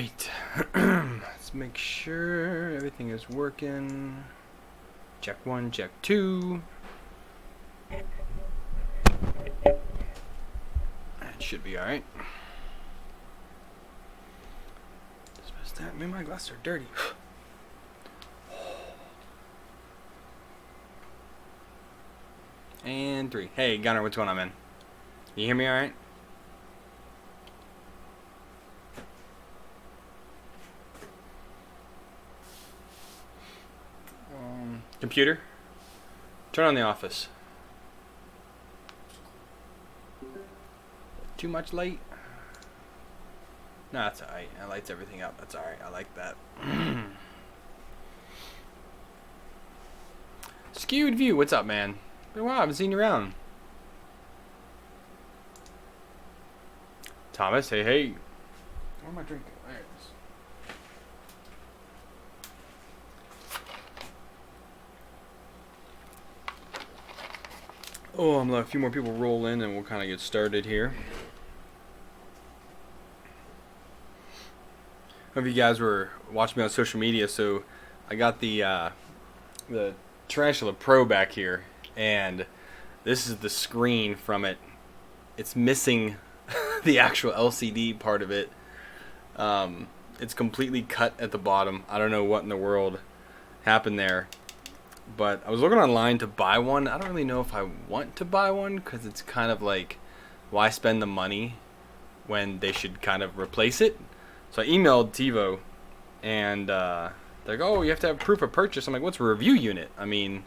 Alright, let's make sure everything is working. Check 1, check 2. That should be alright. Man, my glasses are dirty. And 3. Hey, Gunner, what's going on, man? You hear me alright? Computer, turn on the office. Too much light? No, that's alright. It lights everything up. That's alright. I like that. Skewed view. What's up, man? Been a while. I haven't seen you around. Thomas, hey, hey. Where am I drinking? There it is. Oh, I'm letting a few more people roll in and we'll kind of get started here. Hope you guys were watching me on social media. So I got the Tarantula Pro back here, and this is the screen from it. It's missing the actual LCD part of it. It's completely cut at the bottom. I don't know what in the world happened there. But I was looking online to buy one. I don't really know if I want to buy one because it's kind of like, why spend the money when they should kind of replace it? So I emailed TiVo, and they're like, oh, you have to have proof of purchase. I'm like, what's a review unit? I mean,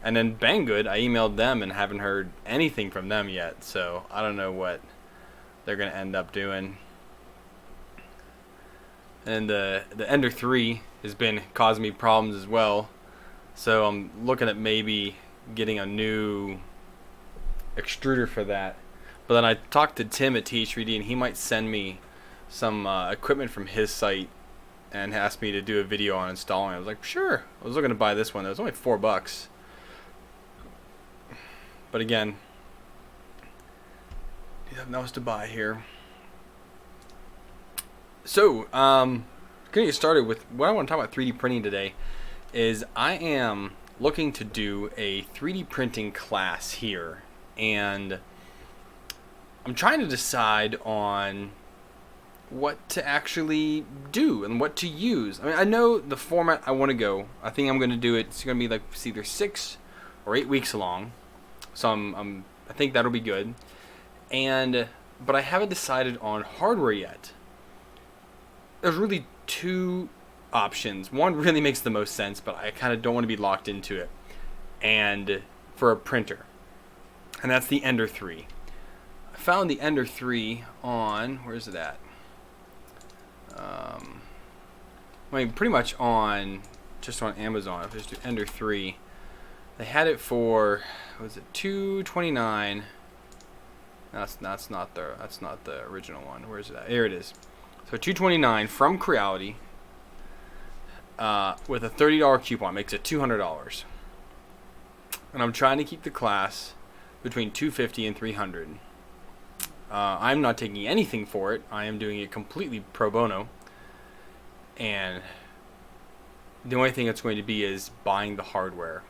and then Banggood, I emailed them and haven't heard anything from them yet. So I don't know what they're going to end up doing. And the Ender 3 has been causing me problems as well. So I'm looking at maybe getting a new extruder for that. But then I talked to Tim at TH3D, and he might send me some equipment from his site and asked me to do a video on installing it. I was like, sure. I was looking to buy this one. It was only $4. But again, you have nothing else to buy here. So, gonna get started with what I want to talk about 3D printing today. Is I am looking to do a 3D printing class here, and I'm trying to decide on what to actually do and what to use. I mean, I know the format I want to go. I think I'm going to do it. It's going to be like it's either 6 or 8 weeks long, so I think that'll be good. But I haven't decided on hardware yet. There's really two options. One really makes the most sense, but I kind of don't want to be locked into it. And for a printer, and that's the Ender 3. I found the Ender 3 on, where's it at? I mean, pretty much just on Amazon. If I just do Ender 3, they had it for, what was it, $229. That's not the original one. Where's it at? Here it is. So $229 from Creality. With a $30 coupon, makes it $200. And I'm trying to keep the class between $250 and $300. I'm not taking anything for it. I am doing it completely pro bono. And the only thing it's going to be is buying the hardware.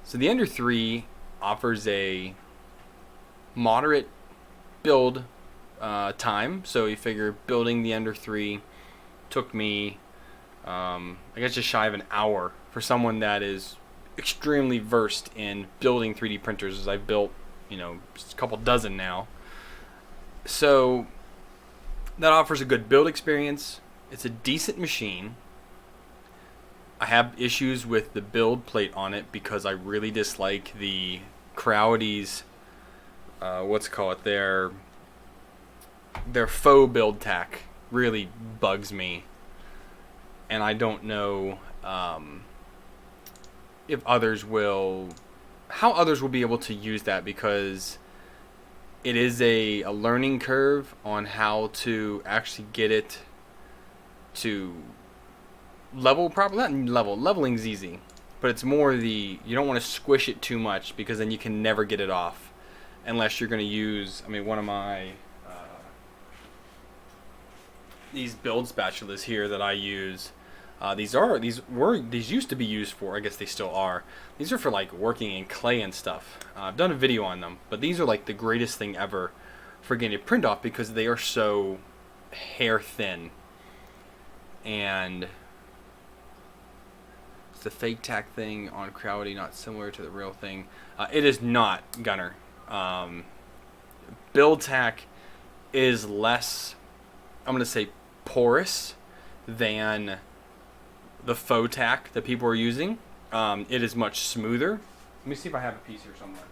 So the Ender 3 offers a moderate build time. So you figure building the Ender 3 took me I guess just shy of an hour for someone that is extremely versed in building 3D printers, as I've built, just a couple dozen now. So that offers a good build experience. It's a decent machine. I have issues with the build plate on it because I really dislike the Creality's their faux build tack really bugs me. And I don't know how others will be able to use that, because it is a learning curve on how to actually get it to level properly. Not leveling's easy, but it's more you don't want to squish it too much, because then you can never get it off unless you're going to use, one of my these build spatulas here that I use. These used to be used for, I guess they still are. These are for like working in clay and stuff. I've done a video on them, but these are like the greatest thing ever for getting a print off because they are so hair thin. And it's the fake tack thing on Crowdy, not similar to the real thing. It is not, Gunner. Build tack is less, I'm going to say, porous than the faux tack that people are using. It is much smoother. Let me see if I have a piece here somewhere.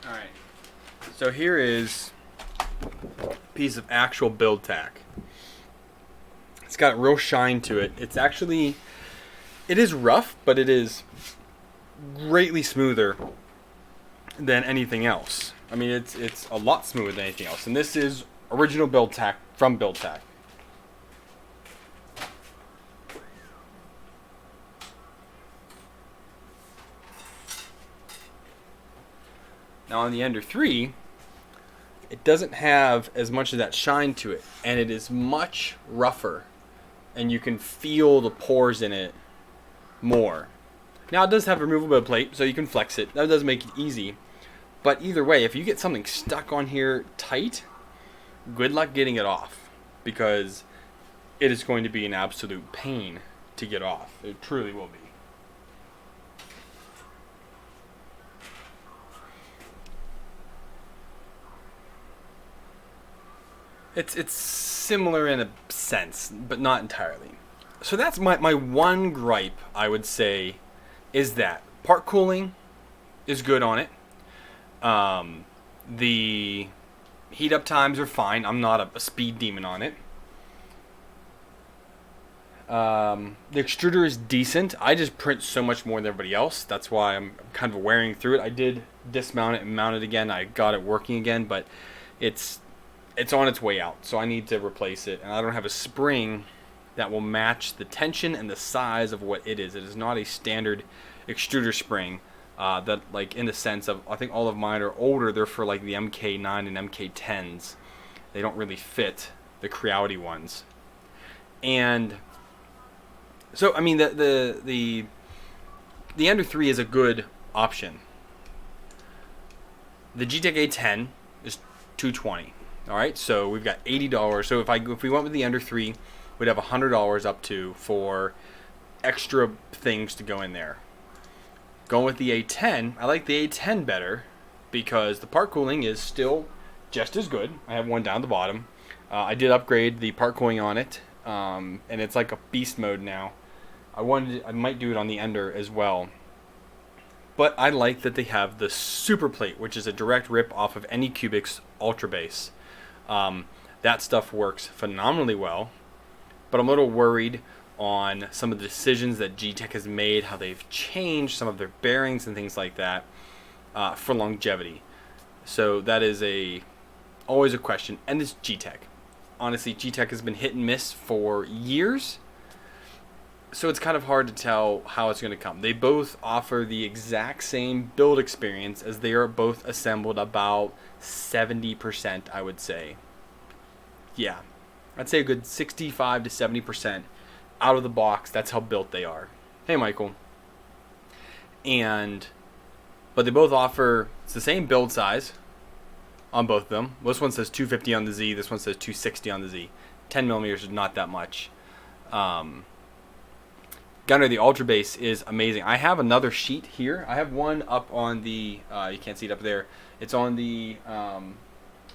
Alright, so here is a piece of actual build tack. It's got a real shine to it. It's actually, it is rough, but it is greatly smoother than anything else. I mean, it's a lot smoother than anything else. And this is original build tack from Build Tack. Now on the Ender 3, it doesn't have as much of that shine to it, and it is much rougher, and you can feel the pores in it more. Now it does have a removable plate, so you can flex it. That does make it easy. But either way, if you get something stuck on here tight, good luck getting it off, because it is going to be an absolute pain to get off. It truly will be. It's similar in a sense, but not entirely. So that's my one gripe, I would say, is that part cooling is good on it. The heat up times are fine. I'm not a speed demon on it. The extruder is decent. I just print so much more than everybody else. That's why I'm kind of wearing through it. I did dismount it and mount it again. I got it working again, but it's on its way out, so I need to replace it. And I don't have a spring that will match the tension and the size of what it is. It is not a standard extruder spring that, like, in the sense of, I think all of mine are older. They're for like the MK9 and MK10s. They don't really fit the Crowdy ones. And so, I mean, the Ender 3 is a good option. The G-Tech A10 is $220. All right, so we've got $80. So if we went with the Ender 3, we'd have $100 up to for extra things to go in there. Going with the A10, I like the A10 better because the part cooling is still just as good. I have one down the bottom. I did upgrade the part cooling on it, and it's like a beast mode now. I might do it on the Ender as well. But I like that they have the super plate, which is a direct rip off of any Cubics Ultra Base. That stuff works phenomenally well, but I'm a little worried on some of the decisions that G-Tech has made, how they've changed some of their bearings and things like that for longevity. So that is always a question. And this G-Tech. Honestly, G-Tech has been hit and miss for years, so it's kind of hard to tell how it's going to come. They both offer the exact same build experience, as they are both assembled about 70%, I would say. Yeah, I'd say a good 65 to 70% out of the box. That's how built they are. Hey, Michael. But they both offer, it's the same build size on both of them. This one says 250 on the Z. This one says 260 on the Z. 10 millimeters is not that much. Gunner, the Ultra Base is amazing. I have another sheet here. I have one up on the, you can't see it up there. It's on the,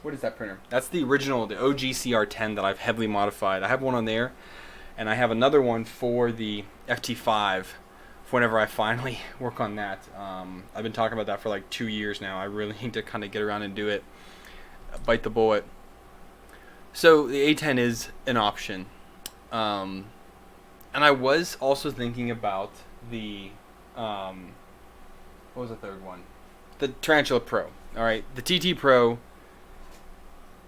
what is that printer? That's the original, the OG CR10 that I've heavily modified. I have one on there, and I have another one for the FT5 for whenever I finally work on that. I've been talking about that for like 2 years now. I really need to kind of get around and do it, bite the bullet. So the A10 is an option. And I was also thinking about the, what was the third one? The Tarantula Pro. All right, the TT Pro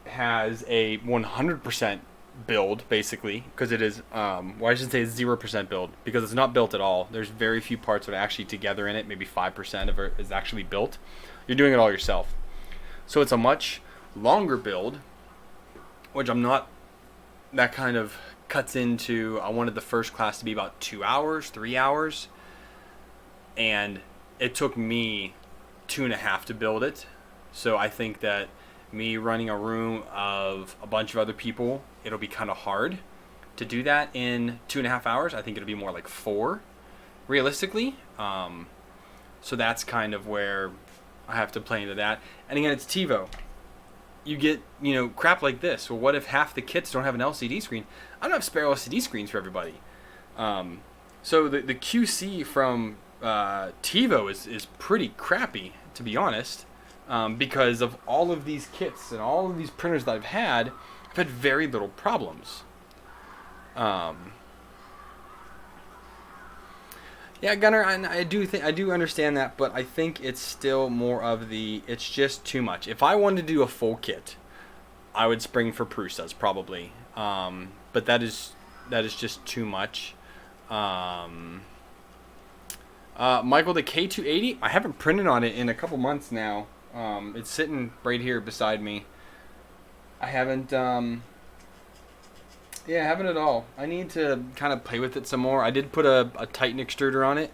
has a 100% build, basically, because it is, well, I should say 0% build, because it's not built at all. There's very few parts that are actually together in it. Maybe 5% of it is actually built. You're doing it all yourself. So it's a much longer build, which I'm not, that kind of cuts into, I wanted the first class to be about 2 hours, 3 hours, and it took me 2.5 to build it. So I think that me running a room of a bunch of other people, it'll be kind of hard to do that in 2.5 hours. I think it'll be more like 4, realistically. So that's kind of where I have to play into that. And again, it's TiVo. You get, crap like this. Well, what if half the kits don't have an LCD screen? I don't have spare LCD screens for everybody. So the QC from TiVo is pretty crappy, to be honest. Because of all of these kits and all of these printers that I've had very little problems. Yeah, Gunner, I do understand that, but I think it's still more of it's just too much. If I wanted to do a full kit, I would spring for Prusas probably. But that is just too much. Michael, the K280, I haven't printed on it in a couple months now. It's sitting right here beside me. I haven't, haven't at all. I need to kind of play with it some more. I did put a Titan extruder on it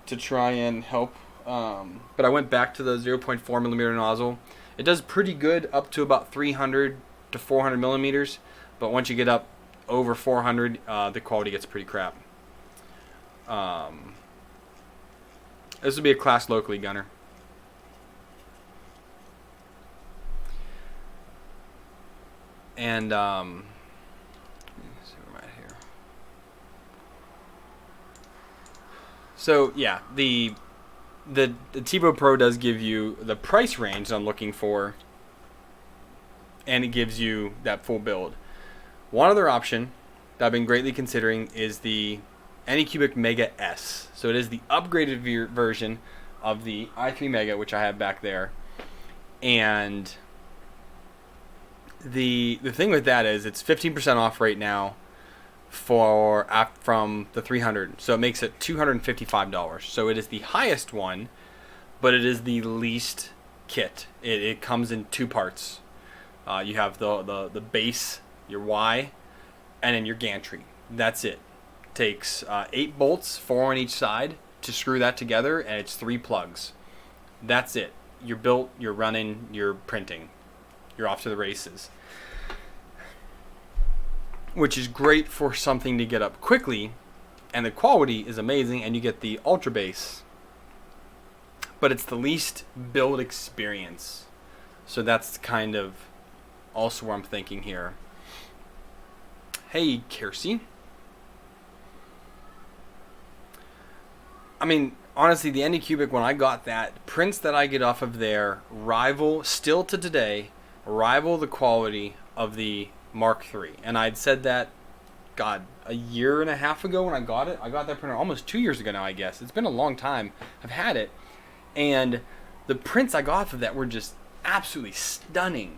to try and help, but I went back to the 0.4 millimeter nozzle. It does pretty good up to about 300 to 400 millimeters, but once you get up over 400, the quality gets pretty crap. This would be a class locally, Gunner. And let me see where I'm at here. So yeah, the TiVo Pro does give you the price range I'm looking for, and it gives you that full build. One other option that I've been greatly considering is the Anycubic Mega S. So it is the upgraded version of the i3 Mega, which I have back there, and the thing with that is it's 15% off right now from the 300, so it makes it $255. So it is the highest one, but it is the least kit. It comes in 2 parts. You have the base, your Y, and then your gantry. That's it. Takes 8 bolts, 4 on each side, to screw that together, and it's 3 plugs. That's it. You're built, you're running, you're printing. You're off to the races. Which is great for something to get up quickly, and the quality is amazing, and you get the Ultra Base. But it's the least build experience. So that's kind of also where I'm thinking here. Hey, Kiersey. I mean, honestly, the Anycubic, when I got that, prints that I get off of there still to today, rival the quality of the Mark III. And I'd said that, God, a year and a half ago when I got it. I got that printer almost 2 years ago now, I guess. It's been a long time I've had it. And the prints I got off of that were just absolutely stunning,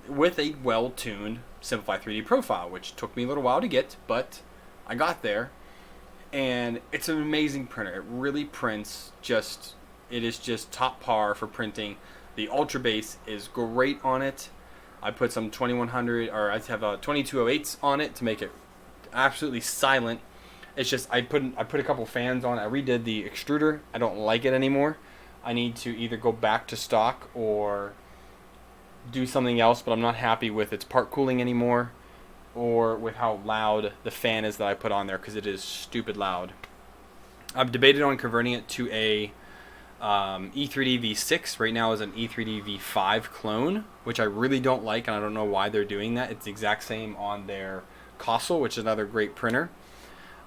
with a well-tuned Simplify 3D profile, which took me a little while to get, but I got there. And it's an amazing printer. It really prints it is just top par for printing. The Ultra Base is great on it. I put some 2100, or I have a 2208s on it to make it absolutely silent. It's just I put a couple fans on it. I redid the extruder. I don't like it anymore. I need to either go back to stock or do something else, but I'm not happy with its part cooling anymore, or with how loud the fan is that I put on there, because it is stupid loud. I've debated on converting it to a E3D V6. Right now is an E3D V5 clone, which I really don't like, and I don't know why they're doing that. It's the exact same on their Cossel, which is another great printer.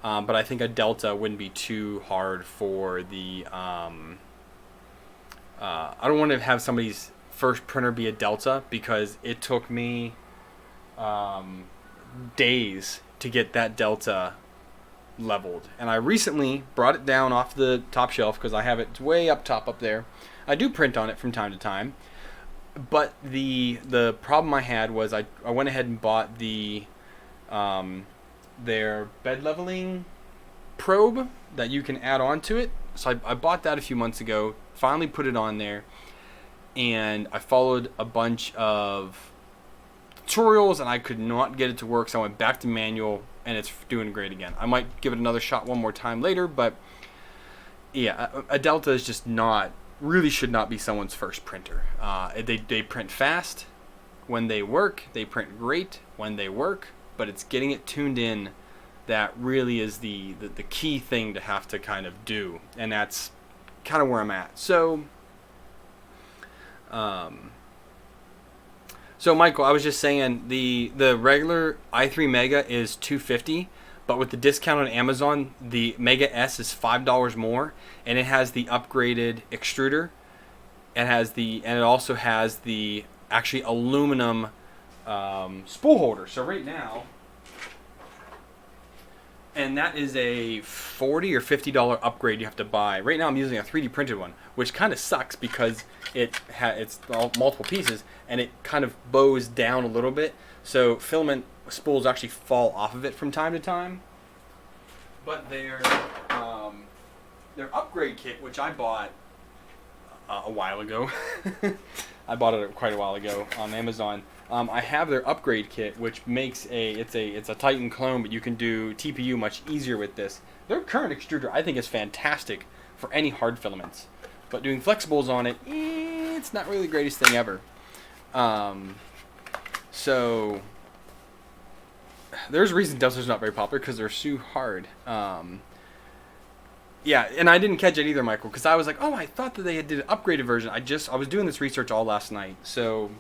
But I think a Delta wouldn't be too hard for the... I don't want to have somebody's first printer be a Delta, because it took me days to get that Delta leveled. And I recently brought it down off the top shelf because I have it way up top up there. I do print on it from time to time. But the problem I had was I went ahead and bought the their bed leveling probe that you can add on to it. So I bought that a few months ago, finally put it on there, and I followed a bunch of tutorials and I could not get it to work, so I went back to manual and it's doing great again. I might give it another shot one more time later, but yeah, a Delta is just not, really should not be someone's first printer. They print fast when they work, they print great when they work, but it's getting it tuned in that really is the key thing to have to kind of do, and that's kind of where I'm at. So so Michael, I was just saying the regular i3 Mega is $250, but with the discount on Amazon, the Mega S is $5 more, and it has the upgraded extruder. And it also has the actually aluminum spool holder. So right now, and that is a $40 or $50 upgrade you have to buy. Right now I'm using a 3D printed one, which kind of sucks because it's all multiple pieces and it kind of bows down a little bit. So filament spools actually fall off of it from time to time. But their upgrade kit, which I bought a while ago, I bought it quite a while ago on Amazon. I have their upgrade kit, which makes it's a Titan clone, but you can do TPU much easier with this. Their current extruder, I think, is fantastic for any hard filaments, but doing flexibles on it, it's not really the greatest thing ever. So there's a reason Delta's not very popular, because they're so hard. Yeah, and I didn't catch it either, Michael, because I was like, oh, I thought that they did an upgraded version. I was doing this research all last night, so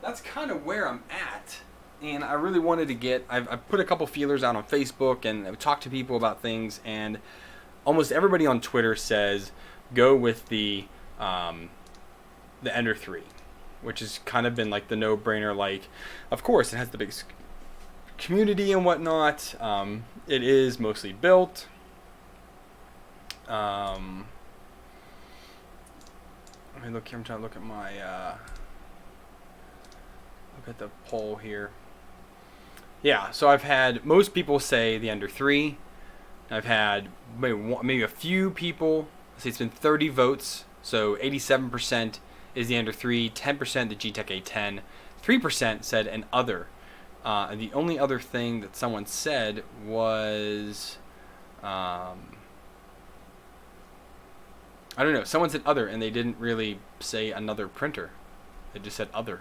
that's kind of where I'm at. And I really wanted to get, I've put a couple feelers out on Facebook and I've talked to people about things, and almost everybody on Twitter says go with the Ender 3, which has kind of been like the no-brainer. Like, of course, it has the biggest community and whatnot. It is mostly built. Let me look here. I'm trying to look at my look at the poll here. Yeah, so I've had most people say the Ender 3. I've had maybe a few people say it's been 30 votes. So 87% is the Ender 3, 10% the G-Tech A10, 3% said an other. And the only other thing that someone said was, I don't know, someone said other, and they didn't really say another printer. They just said other.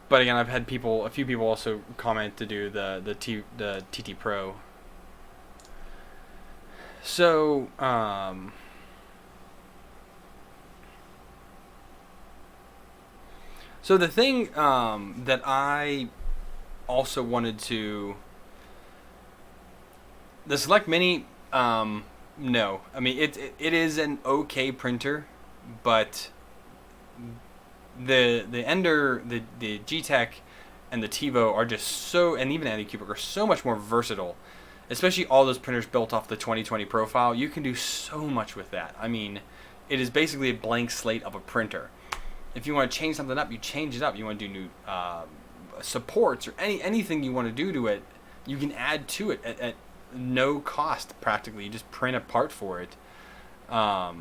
But again, I've had a few people also comment to do the TT Pro. So, so the thing that I also wanted to, the Select Mini, no. I mean, it is an okay printer, but the Ender, the G-Tech, and the TiVo are just so, and even Anycubic are so much more versatile. Especially all those printers built off the 2020 profile. You can do so much with that. I mean, it is basically a blank slate of a printer. If you want to change something up, you change it up. You want to do new supports or anything you want to do to it, you can add to it at no cost practically. You just print a part for it. So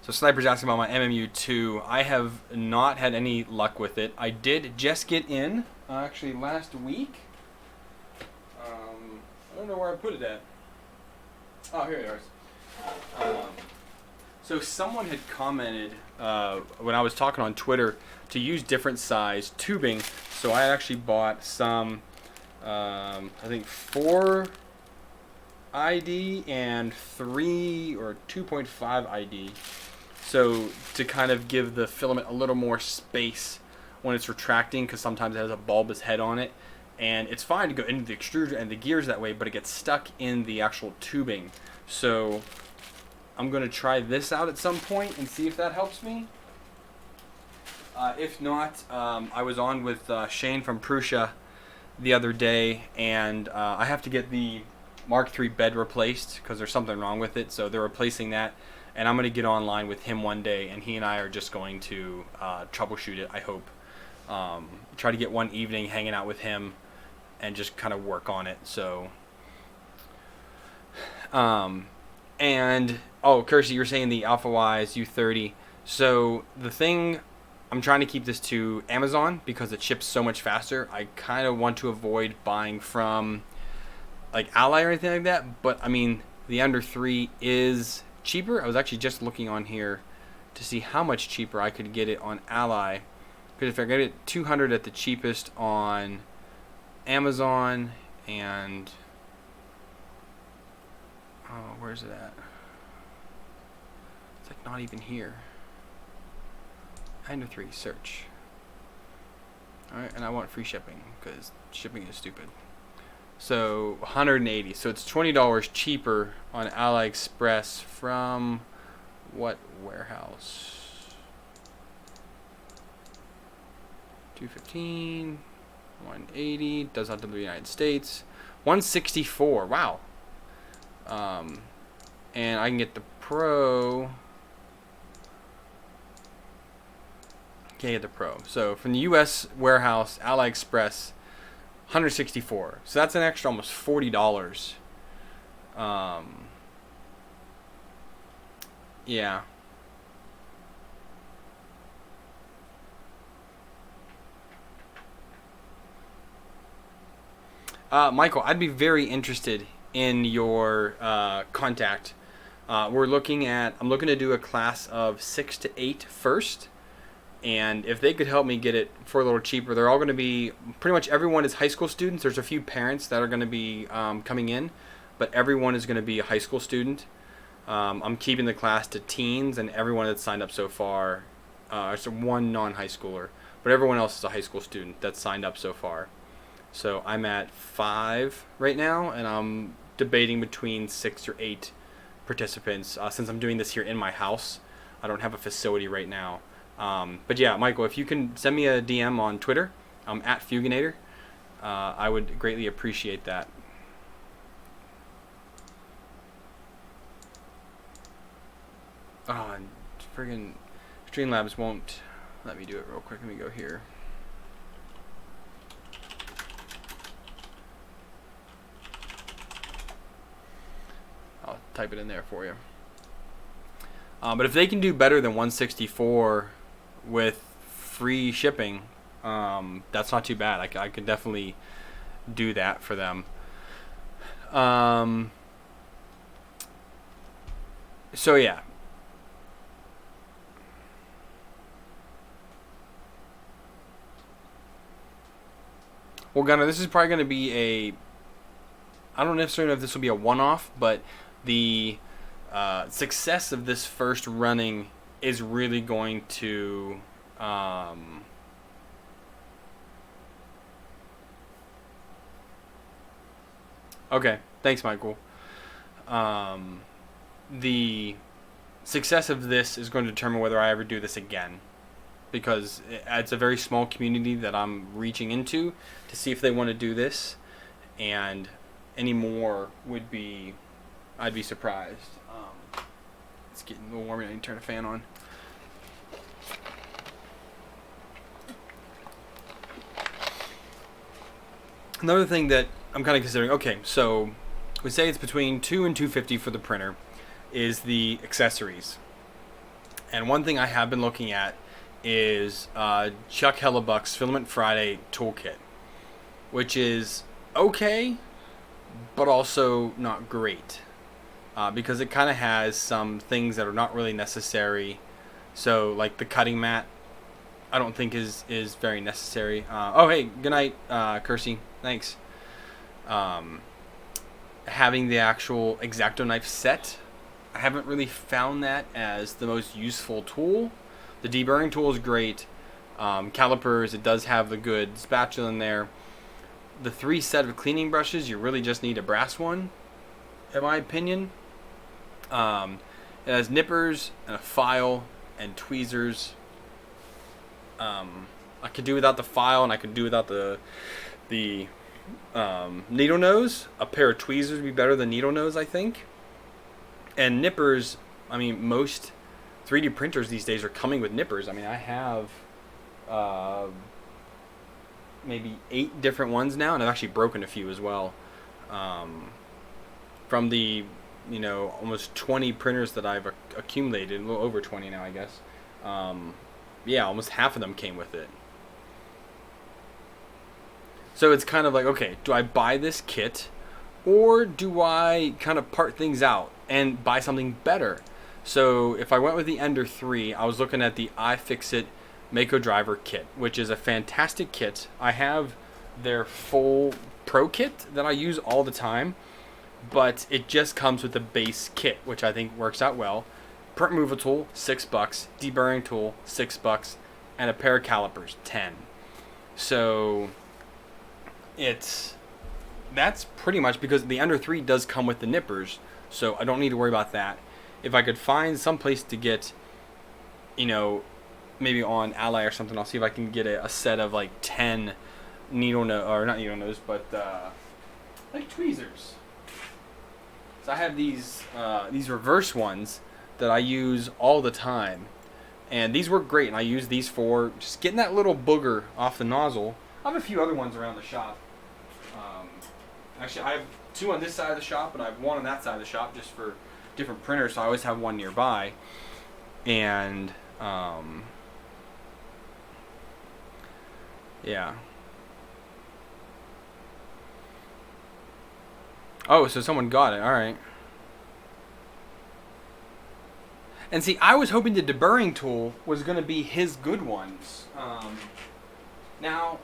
Sniper's asking about my MMU2. I have not had any luck with it. I did just get in actually last week. I don't know where I put it at. Oh, here it is. So someone had commented when I was talking on Twitter to use different size tubing. So I actually bought some, I think 4 ID and 3 or 2.5 ID. So to kind of give the filament a little more space when it's retracting, because sometimes it has a bulbous head on it. And it's fine to go into the extruder and the gears that way, but it gets stuck in the actual tubing. So I'm going to try this out at some point and see if that helps me. If not, I was on with Shane from Prussia the other day, and I have to get the Mark III bed replaced because there's something wrong with it. So they're replacing that, and I'm going to get online with him one day, and he and I are just going to troubleshoot it, I hope. Try to get one evening hanging out with him and just kind of work on it. So, and, oh, Kirsty, you're saying the AlphaWise U30. So the thing, I'm trying to keep this to Amazon because it ships so much faster. I kind of want to avoid buying from like Ally or anything like that. But I mean, the Under 3 is cheaper. I was actually just looking on here to see how much cheaper I could get it on Ally. Because if I get it 200 at the cheapest on Amazon and oh, where's it at? It's like not even here. Under 3 search. Alright, and I want free shipping because shipping is stupid. So 180. So it's $20 cheaper on AliExpress from what warehouse? 215, 180. Does not deliver the United States. 164. Wow. And I can get the Pro. Can't get the Pro. So from the U.S. warehouse, AliExpress, 164. So that's an extra almost $40. Yeah. Michael, I'd be very interested in your contact. I'm looking to do a class of 6 to 8 first. And if they could help me get it for a little cheaper, they're all going to be, pretty much everyone is high school students. There's a few parents that are going to be coming in, but everyone is going to be a high school student. I'm keeping the class to teens, and everyone that's signed up so far, it's one non-high schooler, but everyone else is a high school student that's signed up so far. So I'm at 5 right now, and I'm debating between 6 or 8 participants. Since I'm doing this here in my house, I don't have a facility right now. But yeah, Michael, if you can send me a DM on Twitter, I'm at Fuginator. I would greatly appreciate that. Oh, friggin' Streamlabs won't let me do it real quick. Let me go here. I'll type it in there for you. But if they can do better than 164 with free shipping, that's not too bad. I could definitely do that for them. So yeah. Well, Gunnar, this is probably going to be a, I don't necessarily know if this will be a one-off, but the success of this first running is really going to okay, thanks, Michael. The success of this is going to determine whether I ever do this again, because it's a very small community that I'm reaching into to see if they want to do this, and any more would be, I'd be surprised. It's getting a little warmer. I need to turn a fan on. Another thing that I'm kind of considering, okay, so we say it's between $200 and $250 for the printer, is the accessories. And one thing I have been looking at is Chuck Hellebuck's Filament Friday toolkit, which is okay, but also not great. Because it kind of has some things that are not really necessary. So, like the cutting mat, I don't think is very necessary. Oh, hey, good night, Kirsty. Thanks. Having the actual X-Acto knife set, I haven't really found that as the most useful tool. The deburring tool is great. Calipers, it does have the good spatula in there. The 3 set of cleaning brushes, you really just need a brass one, in my opinion. It has nippers and a file and tweezers. I could do without the file, and I could do without the needle nose. A pair of tweezers would be better than needle nose, I think. And nippers, I mean, most 3D printers these days are coming with nippers. I mean, I have maybe 8 different ones now, and I've actually broken a few as well. From the, almost 20 printers that I've accumulated, a little over 20 now, I guess. Yeah, almost half of them came with it. So it's kind of like, okay, do I buy this kit, or do I kind of part things out and buy something better? So if I went with the Ender 3, I was looking at the iFixit Mako Driver kit, which is a fantastic kit. I have their full Pro kit that I use all the time, but it just comes with the base kit, which I think works out well. Print removal tool, $6. Deburring tool, $6. And a pair of calipers, $10. So that's pretty much, because the Ender 3 does come with the nippers, so I don't need to worry about that. If I could find some place to get, maybe on Ally or something, I'll see if I can get a set of like 10 needle nose, or not needle nose, but like tweezers. So I have these reverse ones that I use all the time, and these work great. And I use these for just getting that little booger off the nozzle. I have a few other ones around the shop. Actually, I have 2 on this side of the shop, and I have 1 on that side of the shop, just for different printers. So I always have one nearby, and yeah. Oh, so someone got it. All right. And see, I was hoping the deburring tool was going to be his good ones. Now,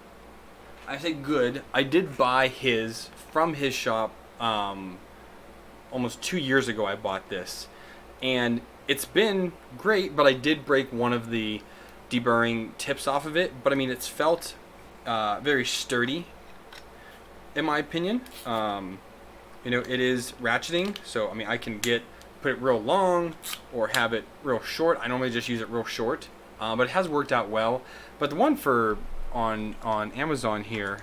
I say good. I did buy his from his shop almost 2 years ago. I bought this, and it's been great. But I did break one of the deburring tips off of it. But I mean, it's felt very sturdy, in my opinion. It is ratcheting, so I mean, I can put it real long or have it real short. I normally just use it real short, but it has worked out well. But the one on Amazon here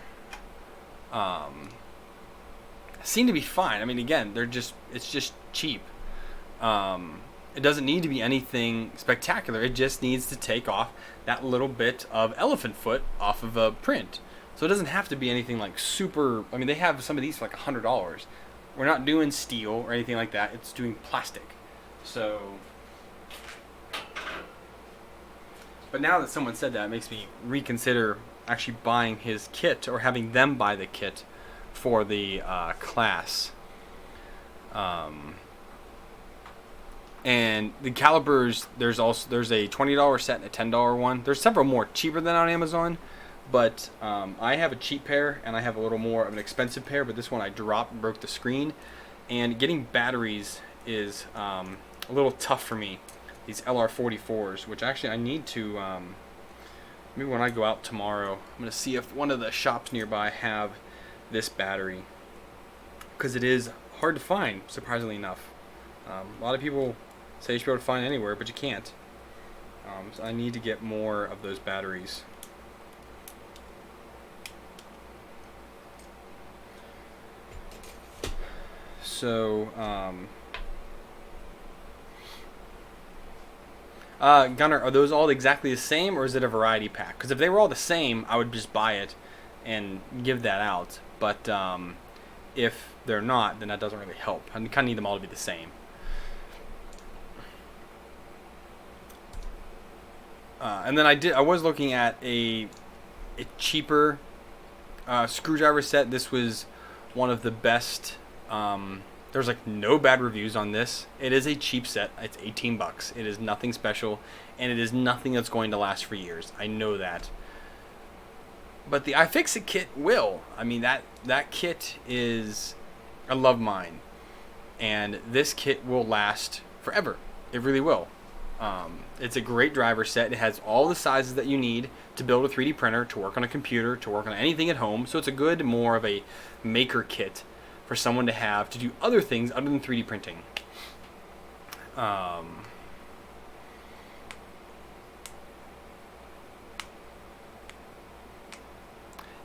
seem to be fine. I mean, again, it's just cheap. It doesn't need to be anything spectacular. It just needs to take off that little bit of elephant foot off of a print. So it doesn't have to be anything like super. I mean, they have some of these for like $100. We're not doing steel or anything like that. It's doing plastic. So, but now that someone said that, it makes me reconsider actually buying his kit, or having them buy the kit for the class. And the calipers, there's a $20 set and a $10 one. There's several more cheaper than on Amazon. But I have a cheap pair, and I have a little more of an expensive pair, but this one I dropped and broke the screen. And getting batteries is a little tough for me. These LR44s, which actually I need to, maybe when I go out tomorrow, I'm going to see if one of the shops nearby have this battery. Because it is hard to find, surprisingly enough. A lot of people say you should be able to find it anywhere, but you can't. So I need to get more of those batteries. So, Gunnar, are those all exactly the same, or is it a variety pack? Because if they were all the same, I would just buy it and give that out. But if they're not, then that doesn't really help. I kind of need them all to be the same. And then I was looking at a cheaper screwdriver set. This was one of the best. There's like no bad reviews on this. It is a cheap set. It's $18. It is nothing special, and it is nothing that's going to last for years. I know that. But the iFixit kit will. I mean, that kit is, I love mine, and this kit will last forever. It really will. It's a great driver set. It has all the sizes that you need to build a 3D printer, to work on a computer, to work on anything at home. So it's a good, more of a maker kit for someone to have to do other things other than 3D printing.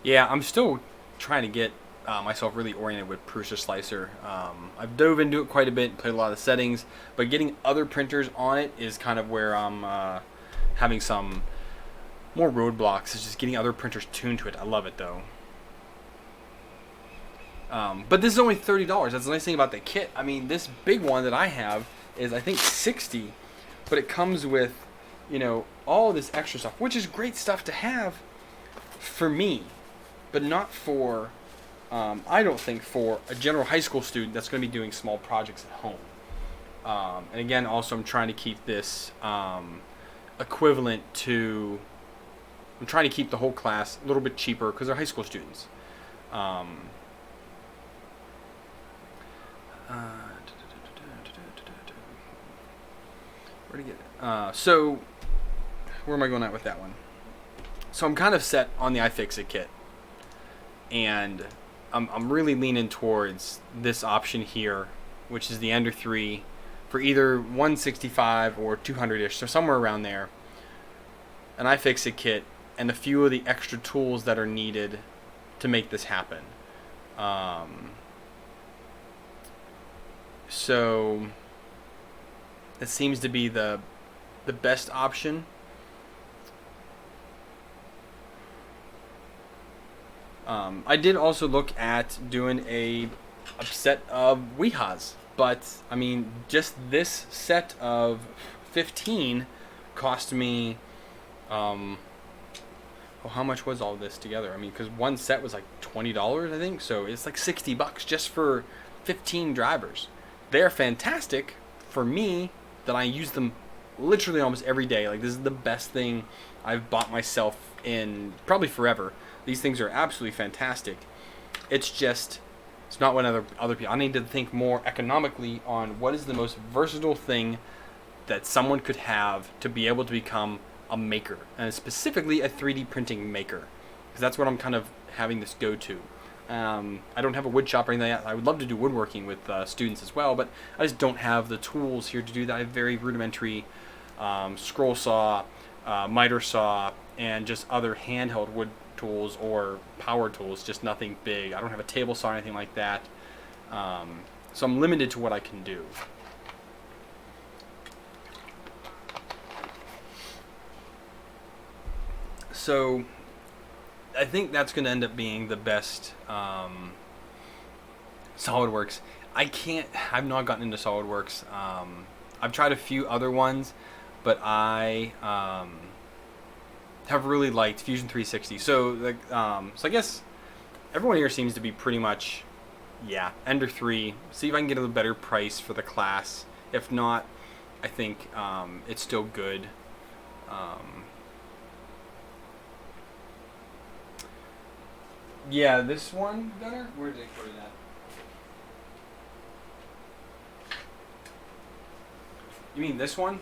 Yeah, I'm still trying to get myself really oriented with Prusa Slicer. I've dove into it quite a bit, played a lot of the settings, but getting other printers on it is kind of where I'm having some more roadblocks. It's just getting other printers tuned to it. I love it though. But this is only $30. That's the nice thing about the kit. I mean, this big one that I have is I think $60, but it comes with, you know, all this extra stuff, which is great stuff to have for me, but not for, I don't think, for a general high school student that's going to be doing small projects at home. And again, also I'm trying to keep this equivalent to, I'm trying to keep the whole class a little bit cheaper because they're high school students. Where to get it? So, where am I going at with that one? So I'm kind of set on the iFixit kit, and I'm really leaning towards this option here, which is the Ender 3 for either 165 or 200-ish, so somewhere around there. An iFixit kit and a few of the extra tools that are needed to make this happen. So it seems to be the best option. I did also look at doing a set of Wihas, but I mean, just this set of 15 cost me, how much was all this together? I mean, because one set was like $20, I think, so it's like $60 just for 15 drivers. They're fantastic for me, that I use them literally almost every day. Like, this is the best thing I've bought myself in probably forever. These things are absolutely fantastic. It's just, it's not what other people. I need to think more economically on what is the most versatile thing that someone could have to be able to become a maker, and specifically a 3D printing maker, because that's what I'm kind of having this go to. I don't have a wood shop or anything like that. I would love to do woodworking with students as well, but I just don't have the tools here to do that. I have very rudimentary scroll saw, miter saw, and just other handheld wood tools or power tools, just nothing big. I don't have a table saw or anything like that. So I'm limited to what I can do. So I think that's going to end up being the best SolidWorks. I've not gotten into SolidWorks. I've tried a few other ones, but I have really liked Fusion 360. So I guess everyone here seems to be pretty much, yeah, Ender 3. See if I can get a better price for the class. If not, I think it's still good. Yeah, this one, Gunner? Where did they put it at? You mean this one?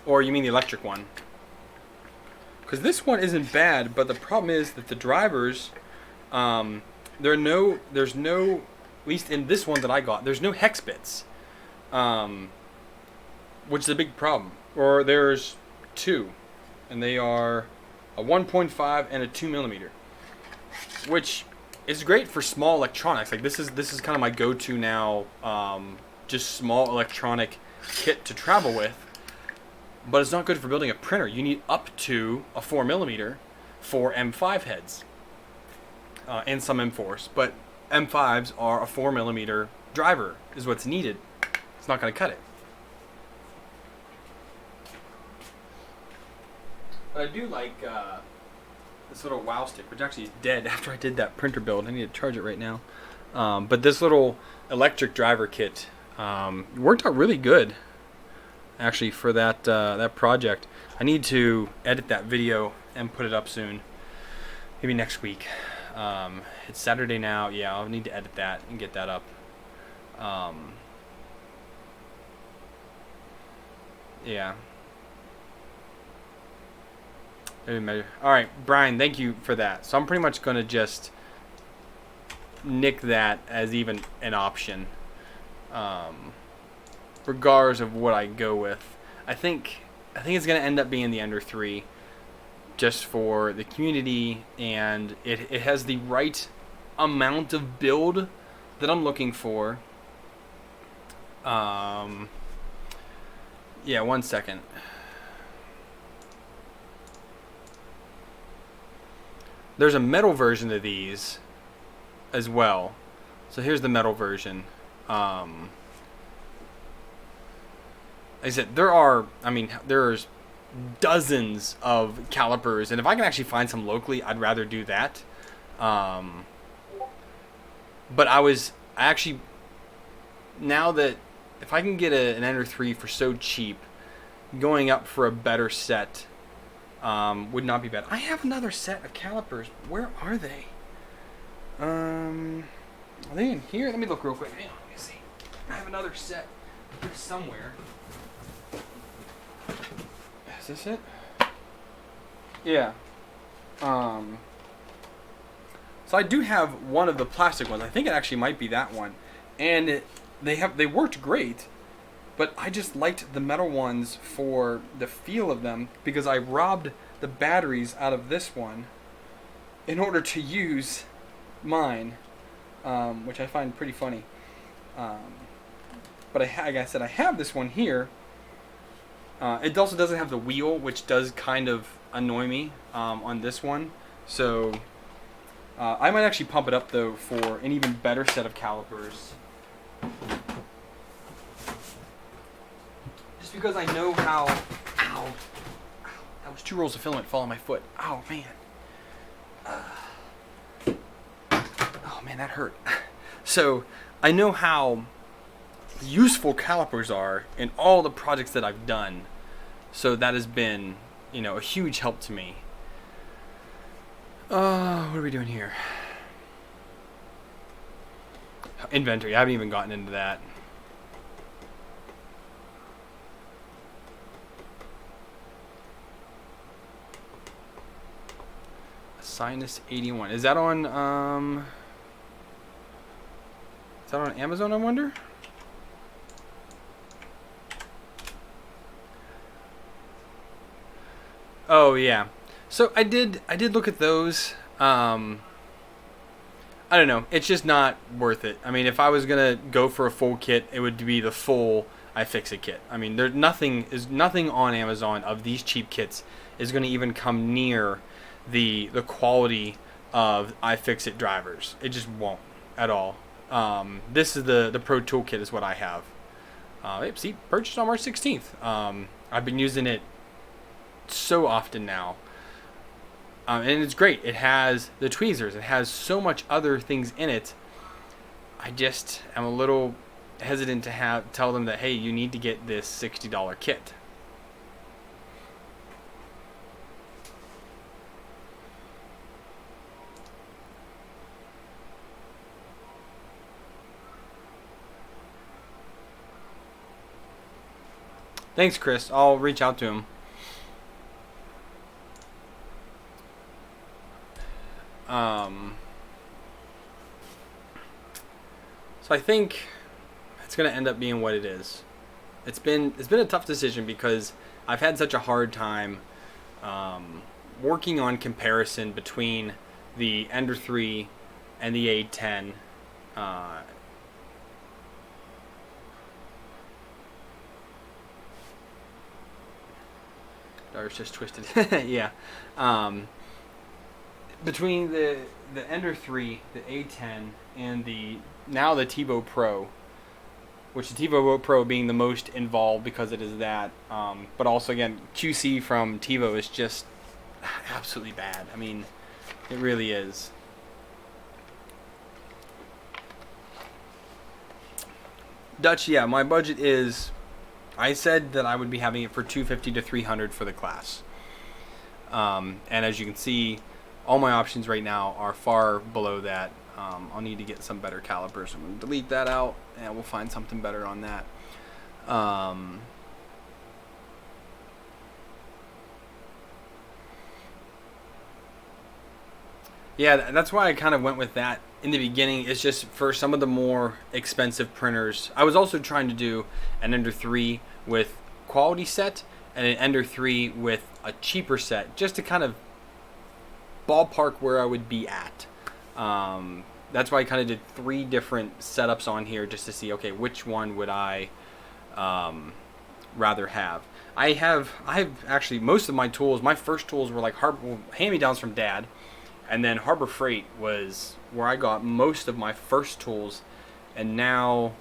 Or you mean the electric one? Because this one isn't bad, but the problem is that the drivers, there's no, at least in this one that I got, there's no hex bits, which is a big problem. Or there's two, and they are a 1.5 and a 2 millimeter. Which is great for small electronics. Like this is kind of my go-to now, just small electronic kit to travel with. But it's not good for building a printer. You need up to a 4 millimeter for M5 heads, and some M4s. But M5s are a 4 millimeter driver is what's needed. It's not going to cut it. But I do like this little wow stick, which actually is dead after I did that printer build. I need to charge it right now. But this little electric driver kit worked out really good, actually, for that project. I need to edit that video and put it up soon, maybe next week. It's Saturday now. Yeah, I'll need to edit that and get that up. Yeah. Alright, Brian, thank you for that. So I'm pretty much going to just nick that as even an option, regardless of what I go with. I think it's going to end up being the Ender 3. just for the community, and it has the right amount of build that I'm looking for. Yeah, 1 second. There's a metal version of these as well. So here's the metal version. Like I said, there's dozens of calipers, and if I can actually find some locally, I'd rather do that. But I actually, now that if I can get an Ender 3 for so cheap, going up for a better set would not be bad. I have another set of calipers. Where are they? Are they in here? Let me look real quick. Hang on, let me see. I have another set here somewhere. Is this it? Yeah. So I do have one of the plastic ones. I think it actually might be that one. And they worked great, but I just liked the metal ones for the feel of them, because I robbed the batteries out of this one in order to use mine, which I find pretty funny. But like I said, I have this one here. It also doesn't have the wheel, which does kind of annoy me on this one. So I might actually pump it up though for an even better set of calipers. Just because I know how... Ow. That was 2 rolls of filament fall on my foot. Oh, man. Oh, man, that hurt. So, I know how useful calipers are in all the projects that I've done. So that has been, a huge help to me. What are we doing here? Inventory. I haven't even gotten into that. Sinus 81. Is that on Amazon, I wonder? Oh yeah. So I did look at those. I don't know. It's just not worth it. I mean, if I was gonna go for a full kit, it would be the full iFixit kit. I mean, there's nothing on Amazon of these cheap kits is going to even come near the quality of iFixit drivers. It just won't at all. This is the Pro Toolkit is what I have. See, purchased on March 16th. I've been using it so often now. And it's great. It has the tweezers. It has so much other things in it. I just am a little hesitant to tell them that, hey, you need to get this $60 kit. Thanks, Chris. I'll reach out to him. So I think it's going to end up being what it is. It's been a tough decision because I've had such a hard time working on comparison between the Ender 3 and the A10. Dar's just twisted. Yeah. Between the Ender 3, the A10, and now the TiVo Pro, which the TiVo Pro being the most involved because it is that, but also again QC from TiVo is just absolutely bad. I mean, it really is. Dutch, yeah, my budget is, I said that I would be having it for $250 to $300 for the class, and as you can see, all my options right now are far below that. I'll need to get some better calipers. I'm going to delete that out, and we'll find something better on that. Yeah, that's why I kind of went with that in the beginning. It's just for some of the more expensive printers. I was also trying to do an Ender 3 with quality set and an Ender 3 with a cheaper set just to kind of ballpark where I would be at. That's why I kind of did 3 different setups on here just to see, okay, which one would I rather have. I have actually most of my tools. My first tools were like hand-me-downs from Dad, and then Harbor Freight was where I got most of my first tools. And now,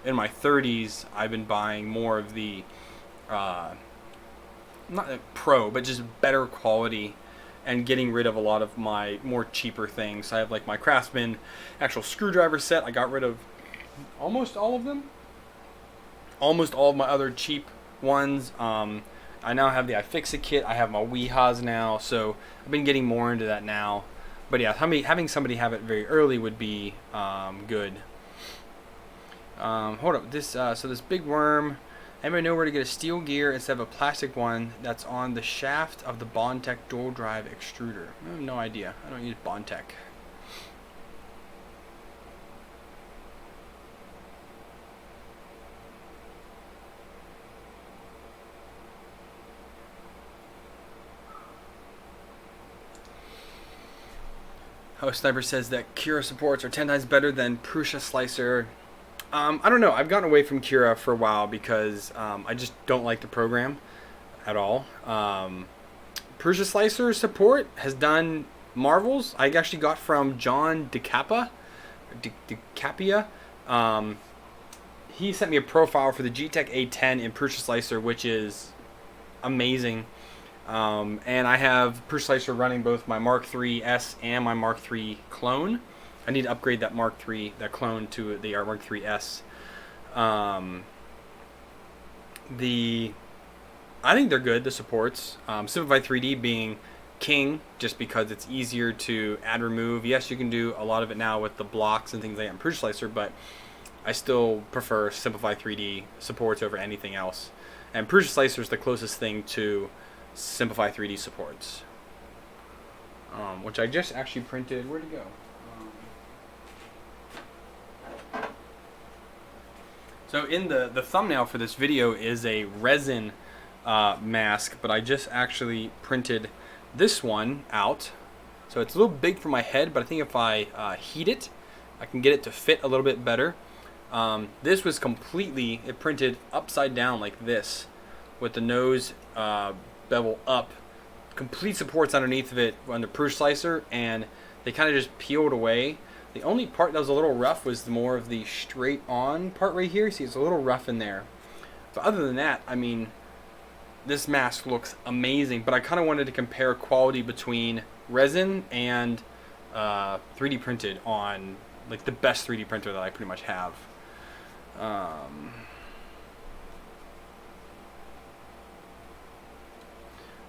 in my 30s, I've been buying more of the not pro, but just better quality, and getting rid of a lot of my more cheaper things. I have like my Craftsman actual screwdriver set. I got rid of almost all of them. Almost all of my other cheap ones. I now have the iFixit kit. I have my Weehaws now, so I've been getting more into that now. But yeah, having somebody have it very early would be good. Hold up, so this big worm. Anybody know where to get a steel gear instead of a plastic one that's on the shaft of the Bondtech dual drive extruder? I have no idea. I don't use Bondtech. Oh, Sniper says that Cura supports are 10 times better than Prusa Slicer. I don't know. I've gotten away from Cura for a while because I just don't like the program at all. Prusa Slicer support has done marvels. I actually got from John DeCapia. He sent me a profile for the G-Tech A10 in Prusa Slicer, which is amazing. And I have Prusa Slicer running both my Mark III S and my Mark III clone. I need to upgrade that Mark III, that clone, to the Mark III S. I think they're good, the supports. Simplify 3D being king, just because it's easier to add, remove. Yes, you can do a lot of it now with the blocks and things like that in Prusa Slicer, but I still prefer Simplify 3D supports over anything else. And Prusa Slicer is the closest thing to Simplify 3D supports, which I just actually printed. Where'd it go? So in the thumbnail for this video is a resin mask, but I just actually printed this one out. So it's a little big for my head, but I think if I heat it, I can get it to fit a little bit better. This was completely, it printed upside down like this, with the nose bevel up. Complete supports underneath of it on the Prusa Slicer, and they kind of just peeled away. The only part that was a little rough was more of the straight on part right here. See, it's a little rough in there. But other than that, I mean, this mask looks amazing. But I kind of wanted to compare quality between resin and 3D printed on like the best 3D printer that I pretty much have.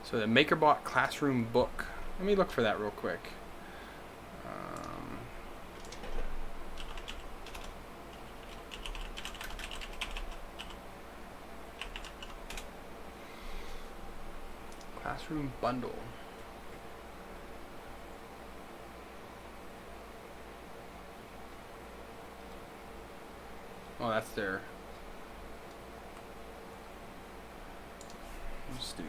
So the Makerbot classroom book. Let me look for that real quick. Classroom bundle. Oh, that's their. Let's do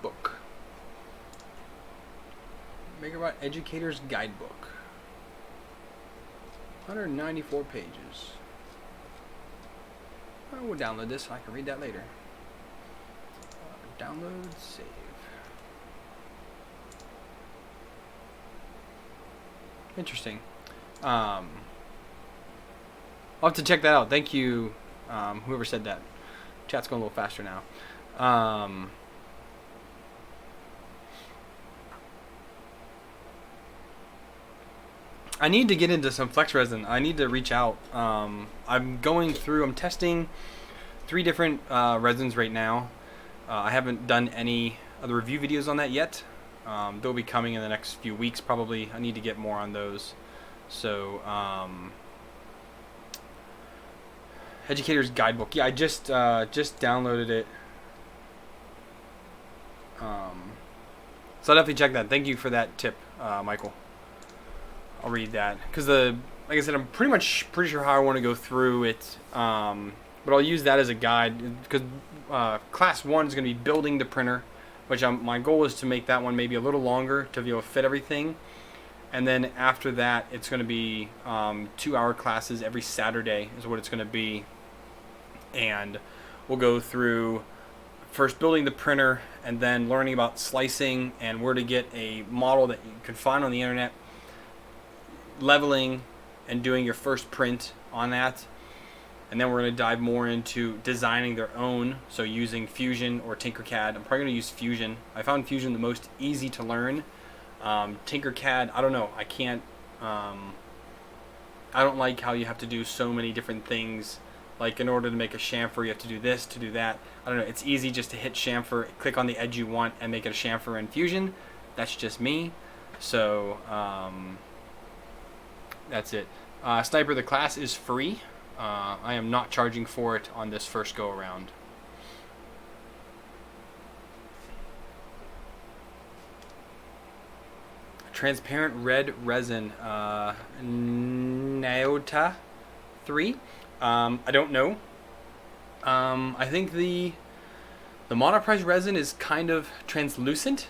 book. Makerbot Educator's Guidebook. 194 pages. I will download this so I can read that later. Download, save. Interesting. I'll have to check that out. Thank you, whoever said that. Chat's going a little faster now. I need to get into some flex resin. I need to reach out. I'm testing 3 different resins right now. I haven't done any other review videos on that yet. They'll be coming in the next few weeks probably. I need to get more on those. So, Educator's Guidebook. Yeah, I just downloaded it. So I'll definitely check that. Thank you for that tip, Michael. I'll read that because like I said, I'm pretty sure how I want to go through it but I'll use that as a guide because class 1 is going to be building the printer, which my goal is to make that one maybe a little longer to be able to fit everything. And then after that, it's going to be 2-hour classes every Saturday is what it's going to be. And we'll go through first building the printer and then learning about slicing and where to get a model that you can find on the internet, leveling and doing your first print on that. And then we're going to dive more into designing their own, so using Fusion or Tinkercad. I'm probably going to use Fusion. I found Fusion the most easy to learn. Tinkercad, I don't know. I can't. I don't like how you have to do so many different things. Like in order to make a chamfer, you have to do this, to do that. I don't know. It's easy just to hit chamfer, click on the edge you want, and make it a chamfer in Fusion. That's just me. So that's it. Sniper, the class is free. I am not charging for it on this first go around. Transparent red resin, Naota 3. I don't know. I think the monoprice resin is kind of translucent.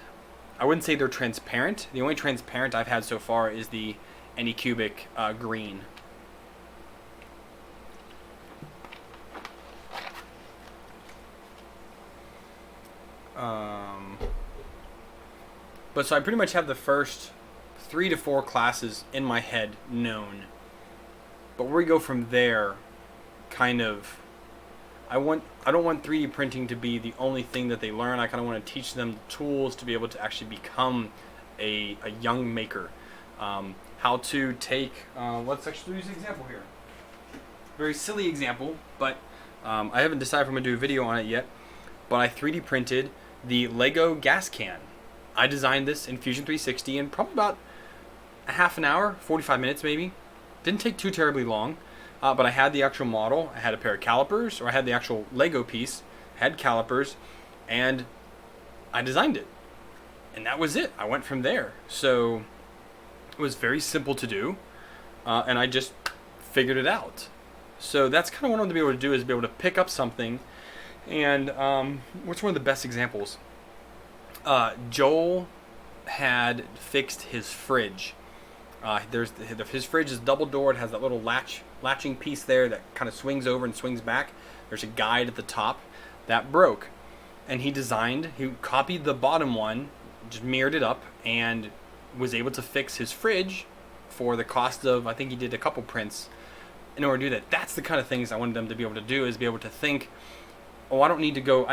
I wouldn't say they're transparent. The only transparent I've had so far is the Anycubic green. But so I pretty much have the first 3 to 4 classes in my head known. But where we go from there, kind of, I don't want 3D printing to be the only thing that they learn. I kind of want to teach them the tools to be able to actually become a young maker. How to take, let's actually use an example here. Very silly example, but I haven't decided if I'm going to do a video on it yet. But I 3D printed the Lego gas can. I designed this in Fusion 360 in probably about a half an hour, 45 minutes maybe. Didn't take too terribly long, but I had the actual model. I had a pair of calipers, or I had the actual Lego piece, had calipers, and I designed it. And that was it. I went from there. So it was very simple to do, and I just figured it out. So that's kind of what I want to be able to do, is be able to pick up something. And what's one of the best examples? Joel had fixed his fridge. His fridge is double doored, has that little latching piece there that kind of swings over and swings back. There's a guide at the top that broke, and he copied the bottom one, just mirrored it up, and was able to fix his fridge for the cost of, I think he did a couple prints in order to do that. That's the kind of things I wanted them to be able to do, is be able to think, oh, I don't need to go,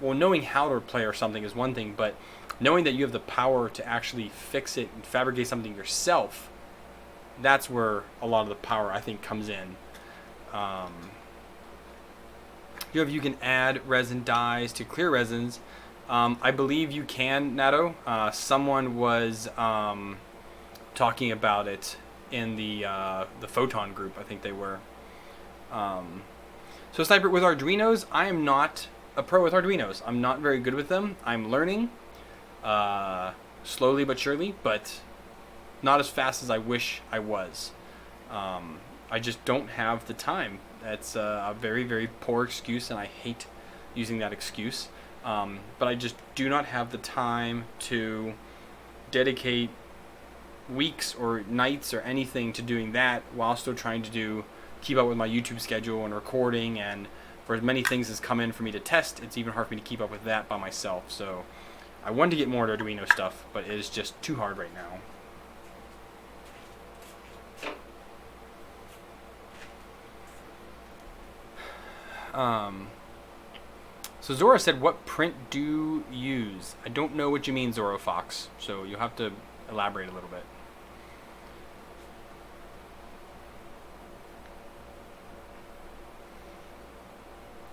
well, knowing how to play or something is one thing, but knowing that you have the power to actually fix it and fabricate something yourself, that's where a lot of the power, I think, comes in. You can add resin dyes to clear resins. I believe you can, Nato. Someone was talking about it in the Photon group, I think they were. So Sniper, with Arduinos, I am not a pro with Arduinos. I'm not very good with them. I'm learning, slowly but surely, but not as fast as I wish I was. I just don't have the time. That's a very, very poor excuse, and I hate using that excuse. But I just do not have the time to dedicate weeks or nights or anything to doing that, while still trying to keep up with my YouTube schedule and recording, and for as many things as come in for me to test, it's even hard for me to keep up with that by myself. So I wanted to get more into Arduino stuff, but it is just too hard right now. So Zora said, what print do you use? I don't know what you mean, Zoro Fox, so you'll have to elaborate a little bit.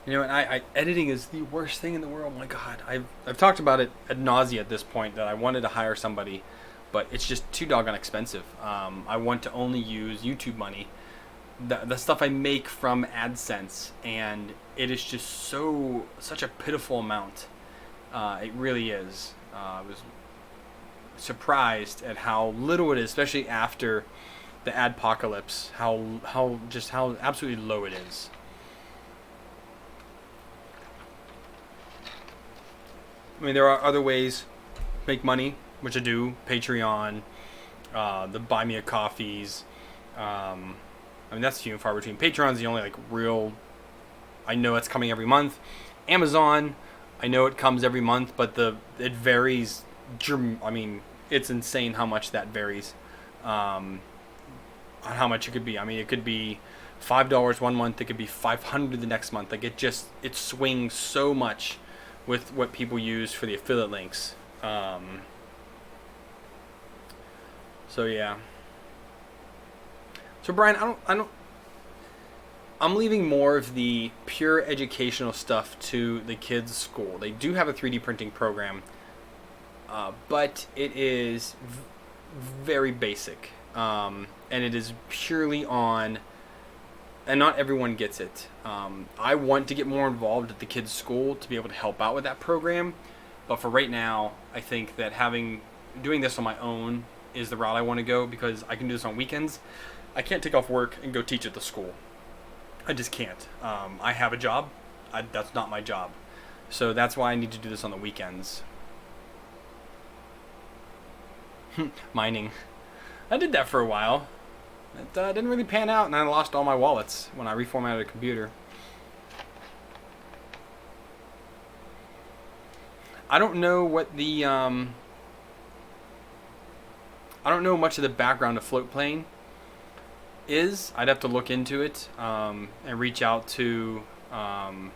You know, and editing is the worst thing in the world. Oh my God, I've talked about it ad nauseam at this point, that I wanted to hire somebody, but it's just too doggone expensive. I want to only use YouTube money, the stuff I make from AdSense, and it is just such a pitiful amount. It really is. I was surprised at how little it is, especially after the adpocalypse. How absolutely low it is. I mean, there are other ways to make money, which I do. Patreon, the Buy Me a Coffees. I mean, that's few and far between. Patreon's the only like real. I know it's coming every month. Amazon, I know it comes every month, but it varies. I mean, it's insane how much that varies. On how much it could be. I mean, it could be $5 one month. It could be $500 the next month. Like it swings so much with what people use for the affiliate links. So yeah. So Brian, I'm leaving more of the pure educational stuff to the kids' school. They do have a 3D printing program, but it is very basic, and it is purely on, and not everyone gets it. I want to get more involved at the kids' school to be able to help out with that program, but for right now, I think that doing this on my own is the route I want to go, because I can do this on weekends. I can't take off work and go teach at the school. I just can't. I have a job. That's not my job. So that's why I need to do this on the weekends. Mining. I did that for a while. It didn't really pan out, and I lost all my wallets when I reformatted a computer. I don't know what the I don't know much of the background of float plane is. I'd have to look into it and reach out to them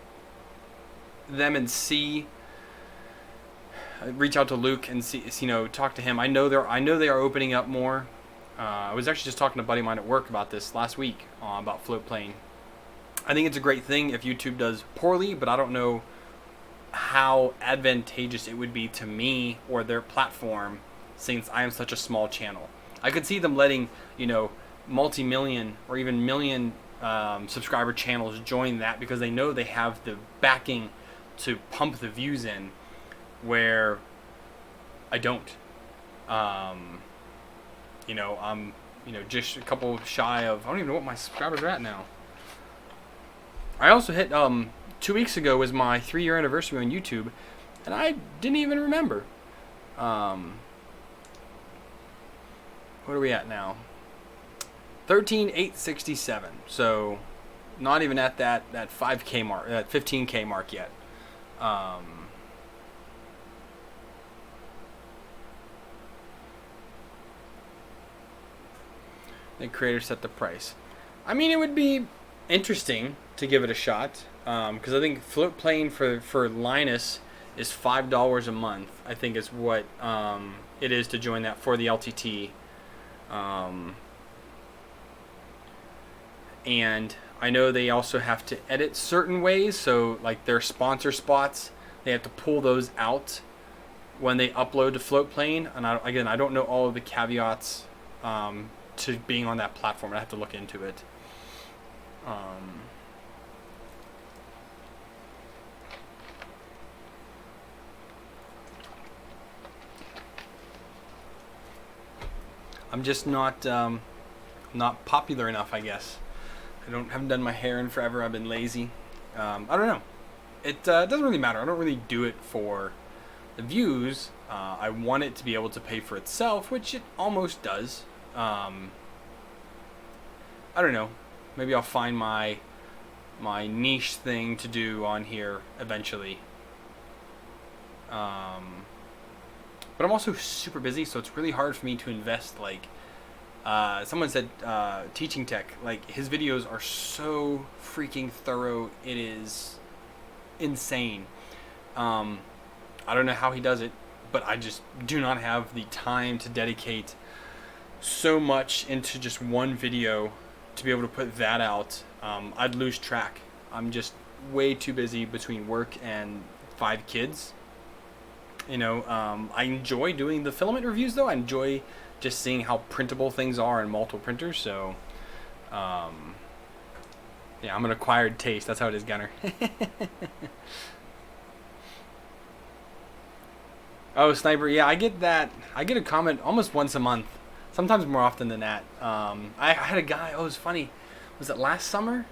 and see. Reach out to Luke and see, talk to him. I know they are opening up more. I was actually just talking to a buddy of mine at work about this last week, about float plane. I think it's a great thing if YouTube does poorly, but I don't know how advantageous it would be to me or their platform, since I am such a small channel. I could see them letting, multi-million or even million subscriber channels join that, because they know they have the backing to pump the views in, where I don't. I'm just a couple shy of, I don't even know what my subscribers are at now. I also hit 2 weeks ago was my 3-year anniversary on YouTube, and I didn't even remember. What are we at now? 13,867. So not even at that 5K mark, that 15K mark yet. The creator set the price. I mean, it would be interesting to give it a shot, because I think float plane for Linus is $5 a month. I think is what it is to join that for the LTT. And I know they also have to edit certain ways, so like their sponsor spots, they have to pull those out when they upload to float plane. And I don't know all of the caveats to being on that platform. I have to look into it. I'm just not popular enough, I guess. Haven't done my hair in forever. I've been lazy. I don't know. It doesn't really matter. I don't really do it for the views. I want it to be able to pay for itself, which it almost does. I don't know. Maybe I'll find my niche thing to do on here eventually. But I'm also super busy, so it's really hard for me to invest. Like, someone said, Teaching Tech, like, his videos are so freaking thorough. It is insane. I don't know how he does it, but I just do not have the time to dedicate so much into just one video to be able to put that out. I'd lose track. I'm just way too busy between work and 5 kids. I enjoy doing the filament reviews, though. I enjoy just seeing how printable things are in multiple printers. So, yeah, I'm an acquired taste. That's how it is, Gunner. Oh, Sniper. Yeah, I get that. I get a comment almost once a month. Sometimes more often than that. I had a guy. Oh, it was funny. Was it last summer?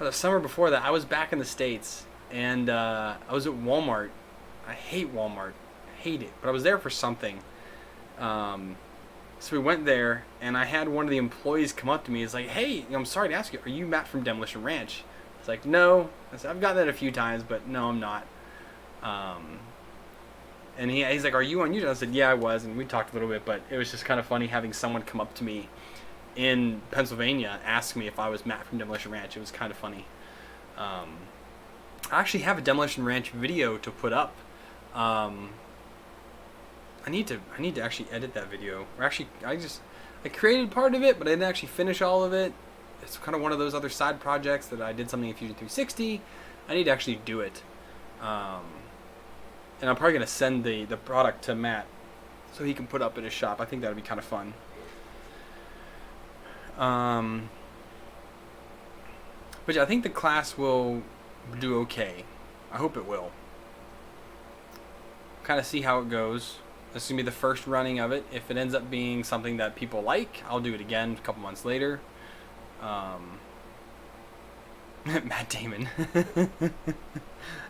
Or the summer before that? I was back in the States, and I was at Walmart. I hate Walmart. I hate it. But I was there for something. So we went there, and I had one of the employees come up to me. He's like, "Hey, I'm sorry to ask you, are you Matt from Demolition Ranch?" I was like, "No." I said, "I've gotten that a few times, but no, I'm not." And he's like, "Are you on YouTube?" I said, "Yeah, I was." And we talked a little bit, but it was just kind of funny having someone come up to me in Pennsylvania, ask me if I was Matt from Demolition Ranch. It was kind of funny. I actually have a Demolition Ranch video to put up. I need to actually edit that video. Or actually, I created part of it, but I didn't actually finish all of it. It's kind of one of those other side projects that I did something in Fusion 360. I need to actually do it. And I'm probably going to send the product to Matt so he can put up in his shop. I think that would be kind of fun. But yeah, I think the class will do okay. I hope it will. Kind of see how it goes. This is going to be the first running of it. If it ends up being something that people like, I'll do it again a couple months later. Matt Damon.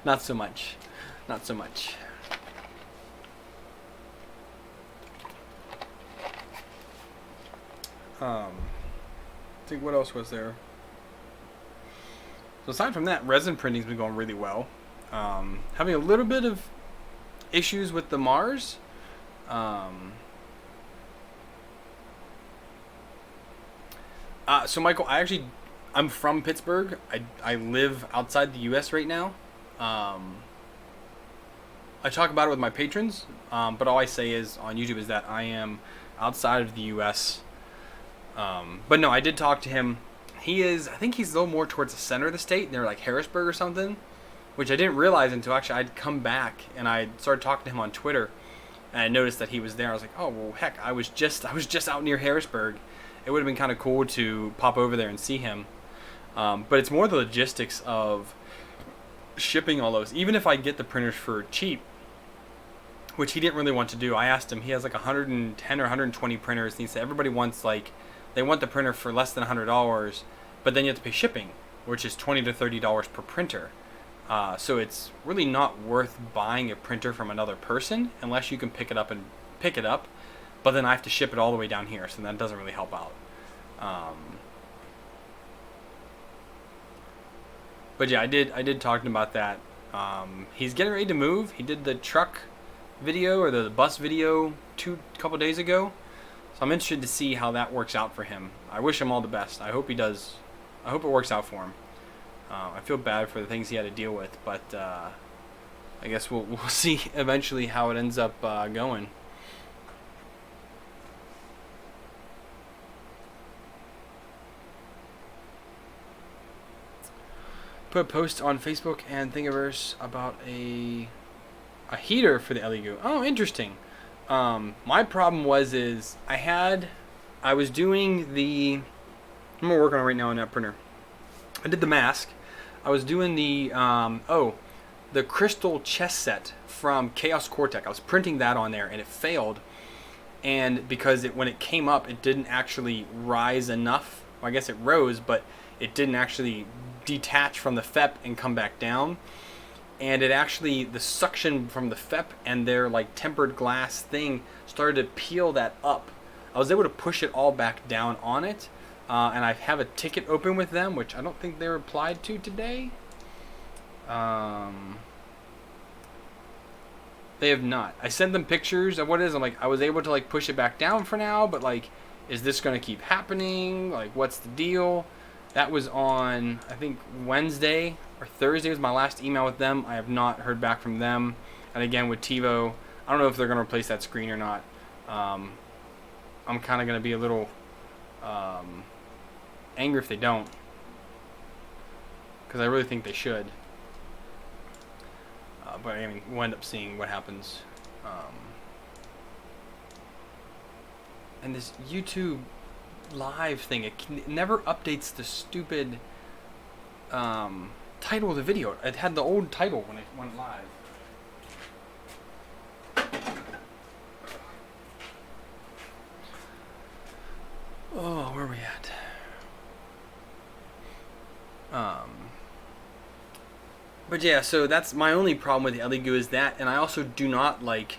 Not so much. Not so much. I think what else was there? So aside from that, resin printing's been going really well. Having a little bit of issues with the Mars. So Michael, I'm from Pittsburgh. I live outside the U.S. right now. I talk about it with my patrons, but all I say is on YouTube is that I am outside of the U.S. But no, I did talk to him. I think he's a little more towards the center of the state, near like Harrisburg or something, which I didn't realize until actually I'd come back and I started talking to him on Twitter, and I noticed that he was there. I was like, oh well, heck, I was just out near Harrisburg. It would have been kind of cool to pop over there and see him. But it's more the logistics of shipping all those. Even if I get the printers for cheap, which he didn't really want to do. I asked him. He has like 110 or 120 printers, and he said everybody wants they want the printer for less than $100, but then you have to pay shipping, which is $20 to $30 per printer. So it's really not worth buying a printer from another person unless you can pick it up. But then I have to ship it all the way down here, so that doesn't really help out. But yeah, I did talk to him about that. He's getting ready to move. He did the truck video or the bus video a couple days ago. So I'm interested to see how that works out for him. I wish him all the best. I hope he does. I hope it works out for him. I feel bad for the things he had to deal with, but I guess we'll see eventually how it ends up going. Put a post on Facebook and Thingiverse about a heater for the LED. Oh, interesting. My problem was I was doing I'm working on it right now on that printer. I did the mask. I was doing the crystal chess set from Chaos Cortec. I was printing that on there and it failed. And because when it came up, it didn't actually rise enough. Well, I guess it rose, but it didn't actually detach from the FEP and come back down. And the suction from the FEP and their like tempered glass thing started to peel that up. I was able to push it all back down on it, and I have a ticket open with them, which I don't think they replied to today. They have not. I sent them pictures of what it is. I'm like, I was able to like push it back down for now, but like, is this going to keep happening? Like, what's the deal? That was on, I think, Wednesday or Thursday was my last email with them. I have not heard back from them. And again, with TiVo, I don't know if they're going to replace that screen or not. I'm kind of going to be a little angry if they don't, because I really think they should. But I mean, we'll end up seeing what happens. And this YouTube live thing, it never updates the stupid title of the video. It had the old title when it went live. Oh, where are we at? But yeah, so that's my only problem with the LED goo is that, and I also do not like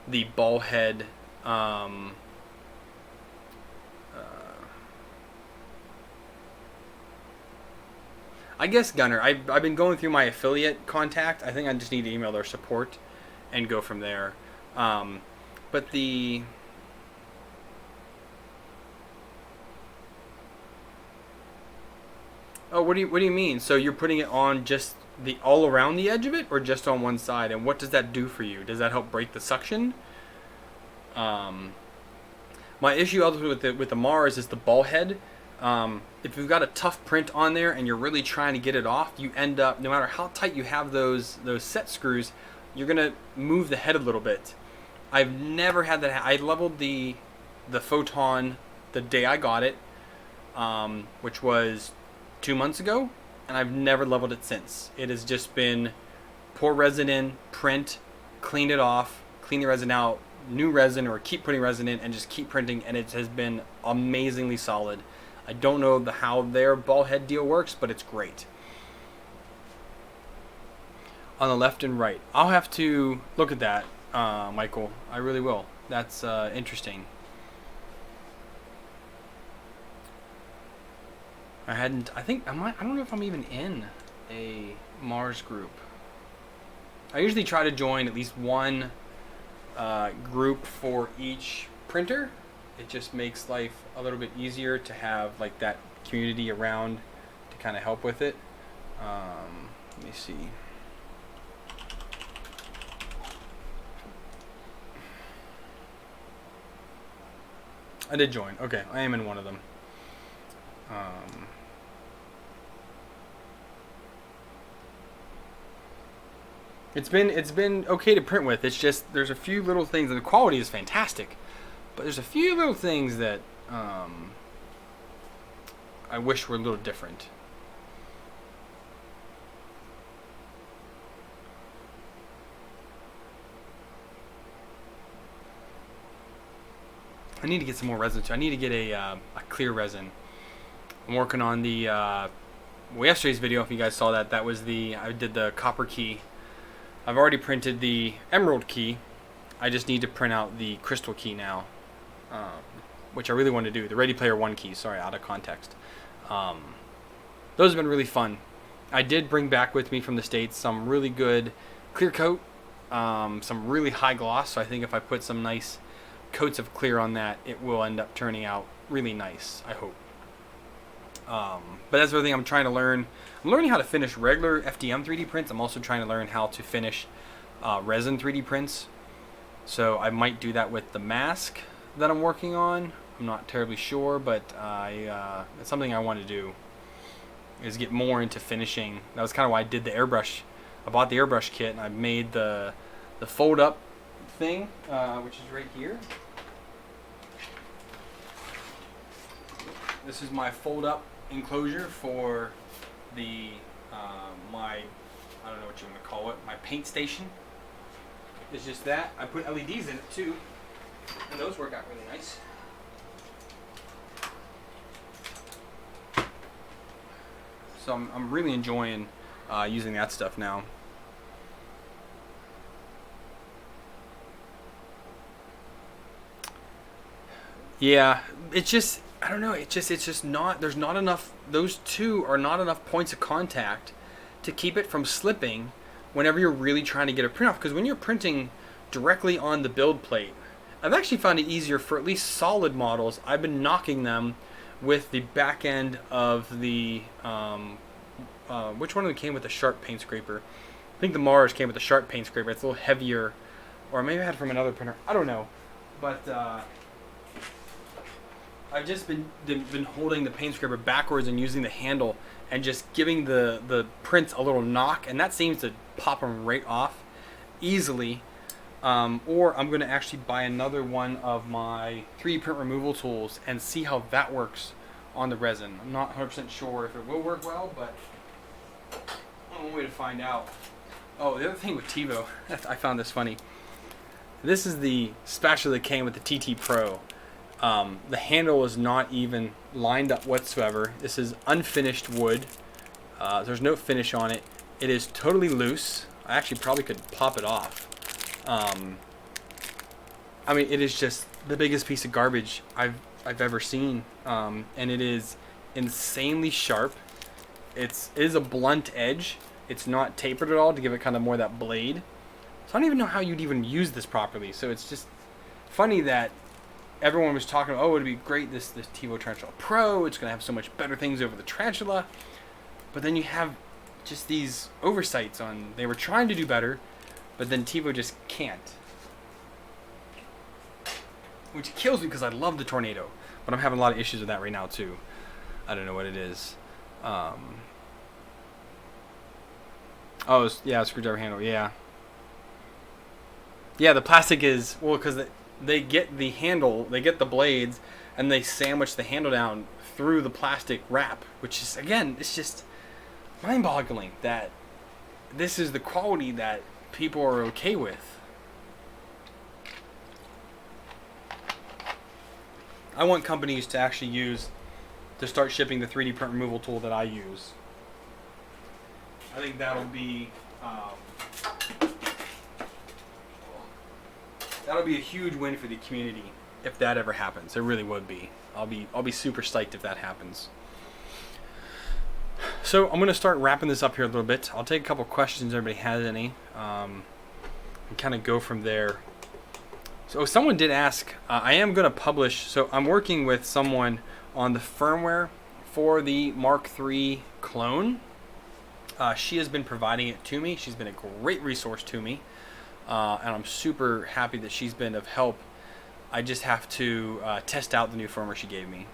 the ball head. I guess Gunner. I've been going through my affiliate contact. I think I just need to email their support and go from there. But the oh, what do you mean? So you're putting it on just the all around the edge of it, or just on one side? And what does that do for you? Does that help break the suction? My issue with the Mars is the ball head. If you've got a tough print on there and you're really trying to get it off, you end up, no matter how tight you have those set screws, you're gonna move the head a little bit. I've never had that. I leveled the Photon the day I got it, which was 2 months ago, and I've never leveled it since. It has just been pour resin in, print, clean it off, clean the resin out, new resin, or keep putting resin in, and just keep printing, and it has been amazingly solid. I don't know how their ball head deal works, but it's great. On the left and right, I'll have to look at that, Michael. I really will. That's interesting. I don't know if I'm even in a Mars group. I usually try to join at least one group for each printer. It just makes life a little bit easier to have like that community around to kind of help with it. Let me see. I did join. Okay, I am in one of them. It's been okay to print with. It's just there's a few little things, and the quality is fantastic, but there's a few little things that I wish were a little different. I need to get some more resin too. I need to get a clear resin. I'm working on the yesterday's video. If you guys saw that, I did the copper key. I've already printed the emerald key. I just need to print out the crystal key now, which I really want to do. The Ready Player One key. Sorry, out of context. Those have been really fun. I did bring back with me from the States some really good clear coat, some really high gloss. So I think if I put some nice coats of clear on that, it will end up turning out really nice, I hope. But that's the other thing I'm trying to learn. I'm learning how to finish regular FDM 3D prints. I'm also trying to learn how to finish resin 3D prints. So I might do that with the mask that I'm working on. I'm not terribly sure, but it's something I want to do, is get more into finishing. That was kind of why I did the airbrush. I bought the airbrush kit, and I made the fold up thing, which is right here. This is my fold up enclosure for the my, I don't know what you want to call it, my paint station. It's just that. I put LEDs in it too, and those work out really nice. So I'm really enjoying using that stuff now. Yeah, it's just, I don't know, it's just not, there's not enough, those two are not enough points of contact to keep it from slipping whenever you're really trying to get a print off. Because when you're printing directly on the build plate, I've actually found it easier for at least solid models. I've been knocking them with the back end of the, which one of them came with the sharp paint scraper? I think the Mars came with the sharp paint scraper. It's a little heavier, or maybe I had it from another printer. I don't know, but I've just been holding the paint scraper backwards and using the handle and just giving the prints a little knock, and that seems to pop them right off easily. Or I'm going to actually buy another one of my 3D print removal tools and see how that works on the resin. I'm not 100% sure if it will work well, but one way to find out. Oh, the other thing with TiVo, I found this funny. This is the spatula that came with the TT Pro. The handle is not even lined up whatsoever. This is unfinished wood. There's no finish on it. It is totally loose. I actually probably could pop it off. I mean, it is just the biggest piece of garbage I've ever seen, and it is insanely sharp. It is a blunt edge. It's not tapered at all to give it kind of more that blade. So I don't even know how you'd even use this properly. So it's just funny that everyone was talking about, oh, it'd be great, this TiVo Tarantula Pro. It's going to have so much better things over the Tarantula. But then you have just these oversights on, they were trying to do better, but then TiVo just can't. Which kills me because I love the Tornado. But I'm having a lot of issues with that right now too. I don't know what it is. Oh, yeah, screwdriver handle, yeah. Yeah, the plastic is, well, because they get the handle, they get the blades, and they sandwich the handle down through the plastic wrap, which is, again, it's just mind-boggling that this is the quality that people are okay with. I want companies to actually to start shipping the 3D print removal tool that I use. I think that'll be a huge win for the community if that ever happens. It really would be. I'll be super psyched if that happens. So I'm gonna start wrapping this up here a little bit. I'll take a couple questions if everybody has any, and kind of go from there. So someone did ask, I am gonna publish. So I'm working with someone on the firmware for the Mark III clone. She has been providing it to me. She's been a great resource to me, and I'm super happy that she's been of help. I just have to test out the new firmware she gave me.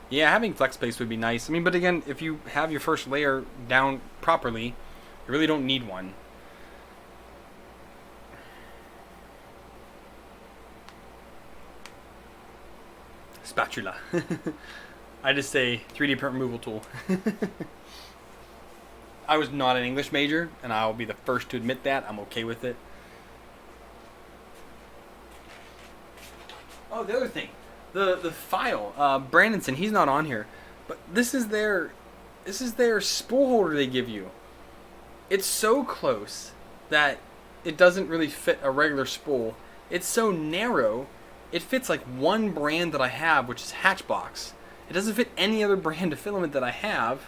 Yeah, having flex space would be nice. I mean, but again, if you have your first layer down properly, you really don't need one. Spatula. I just say 3D print removal tool. I was not an English major, and I'll be the first to admit that. I'm okay with it. Oh, the other thing, the file. Brandonson, he's not on here, but this is their spool holder they give you. It's so close that it doesn't really fit a regular spool. It's so narrow, it fits like one brand that I have, which is Hatchbox. It doesn't fit any other brand of filament that I have,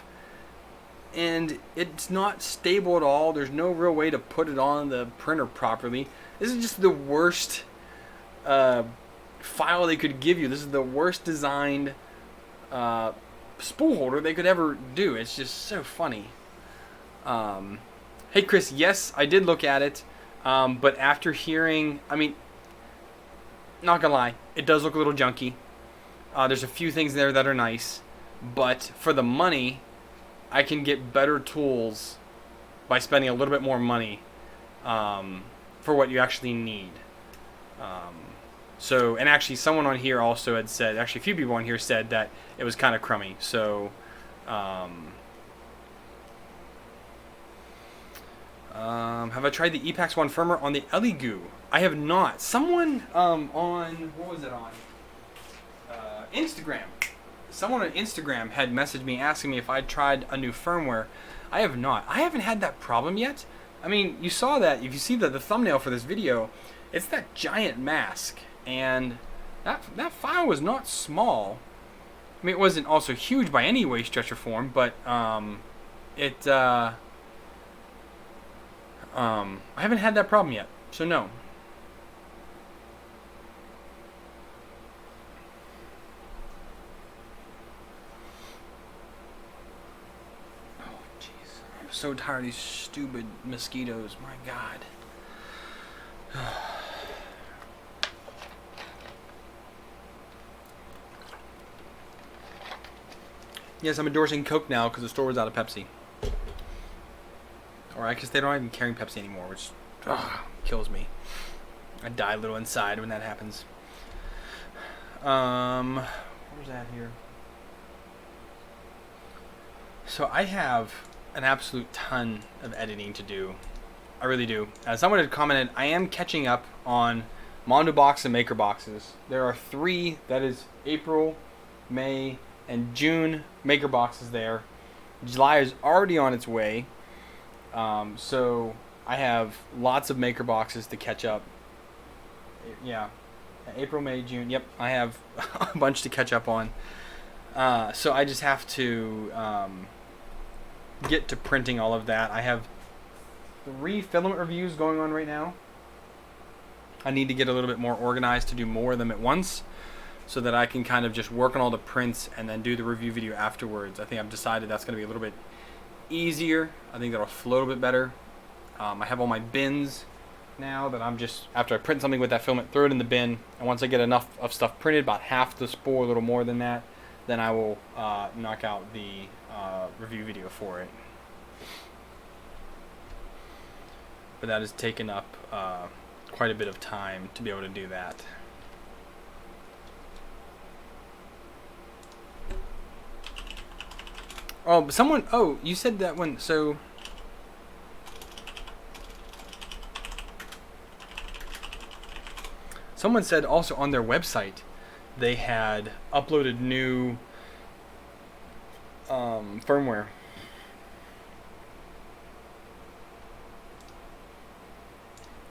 and it's not stable at all. There's no real way to put it on the printer properly. This is just the worst file they could give you. This is the worst designed spool holder they could ever do. It's just so funny. Hey Chris, yes, I did look at it, but after hearing, I mean, not gonna lie, it does look a little junky. There's a few things there that are nice, but for the money, I can get better tools by spending a little bit more money for what you actually need. So, and actually someone on here also had said, actually a few people on here said that it was kind of crummy. So, have I tried the Epax 1 firmware on the Elegoo? I have not. Someone on, what was it on? Instagram. Someone on Instagram had messaged me asking me if I'd tried a new firmware. I have not. I haven't had that problem yet. I mean, you saw that, if you see the thumbnail for this video, it's that giant mask. And that file was not small. I mean, it wasn't also huge by any way, stretch or form, but I haven't had that problem yet, so no. Oh, jeez. I'm so tired of these stupid mosquitoes. My God. Yes, I'm endorsing Coke now because the store was out of Pepsi. Or I guess they don't even carry Pepsi anymore, which kills me. I die a little inside when that happens. Where's that here? So I have an absolute ton of editing to do. I really do. As someone had commented, I am catching up on Mondo Box and Maker Boxes. There are 3, that is April, May, And June, Makerbox is there. July is already on its way. So I have lots of Maker boxes to catch up. Yeah, April, May, June. Yep, I have a bunch to catch up on. So I just have to get to printing all of that. I have 3 filament reviews going on right now. I need to get a little bit more organized to do more of them at once, so that I can kind of just work on all the prints and then do the review video afterwards. I think I've decided that's going to be a little bit easier. I think that'll flow a little bit better. I have all my bins now that I'm just, after I print something with that filament, throw it in the bin, and once I get enough of stuff printed, about half the spool, a little more than that, then I will knock out the review video for it. But that has taken up quite a bit of time to be able to do that. Oh, but someone, oh, you said that one, so someone said also on their website they had uploaded new firmware.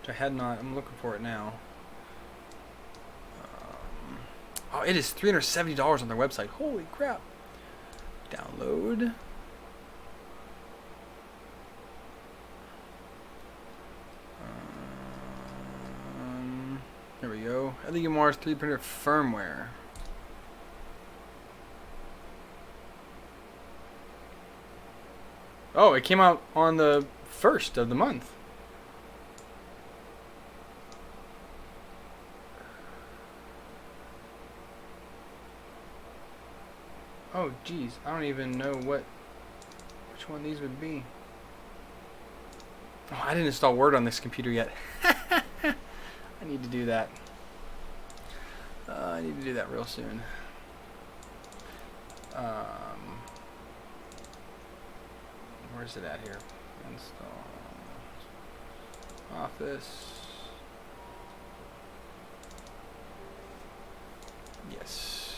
Which I had not, I'm looking for it now. Oh, it is $370 on their website. Holy crap. Download. There we go. LEMR's 3D printer firmware. Oh, it came out on the 1st of the month. Oh, geez. I don't even know which one these would be. Oh, I didn't install Word on this computer yet. I need to do that. I need to do that real soon. Where's it at here? Install Office. Yes.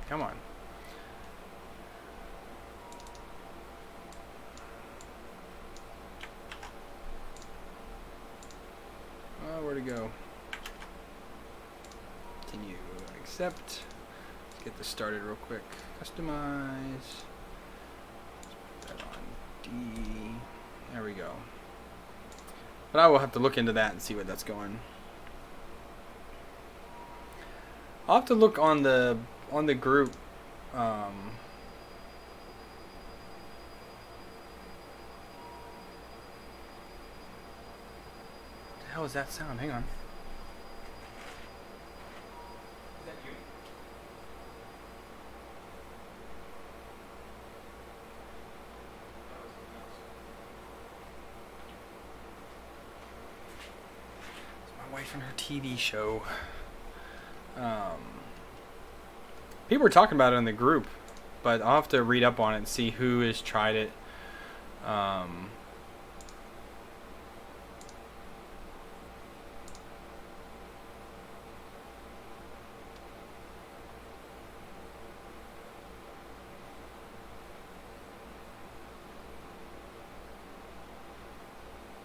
Come on. Where to go? Continue. Accept. Let's get this started real quick. Customize. Let's put that on D. There we go. But I will have to look into that and see what that's going. I'll have to look on the group. What the hell is that sound? Hang on. Is that you? It's my wife and her TV show. People were talking about it in the group, but I'll have to read up on it and see who has tried it.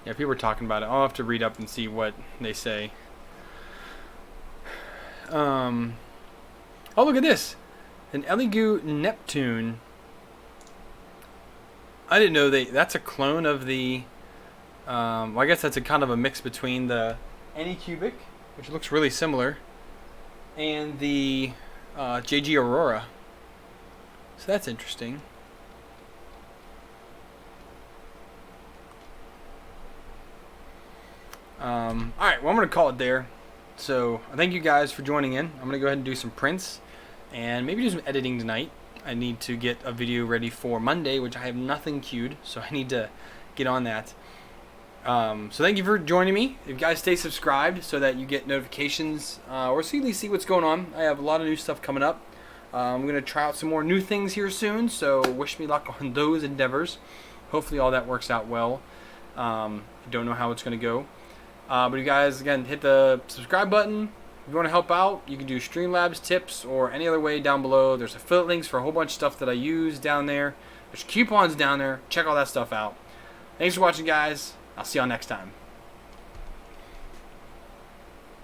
Yeah, people were talking about it. I'll have to read up and see what they say. Oh, look at this. An Elegoo Neptune. I didn't know that's a clone of the... well, I guess that's a kind of a mix between the Anycubic, which looks really similar, and the JG Aurora. So that's interesting. Alright, well, I'm going to call it there. So, thank you guys for joining in. I'm going to go ahead and do some prints and maybe do some editing tonight. I need to get a video ready for Monday, which I have nothing queued, so I need to get on that. So thank you for joining me. If you guys stay subscribed so that you get notifications or at least see what's going on. I have a lot of new stuff coming up. I'm going to try out some more new things here soon, so wish me luck on those endeavors. Hopefully all that works out well. I don't know how it's going to go. But you guys, again, hit the subscribe button, If you want to help out, you can do Streamlabs tips or any other way down below. There's affiliate links for a whole bunch of stuff that I use down there. There's coupons down there. Check all that stuff out. Thanks for watching, guys. I'll see y'all next time.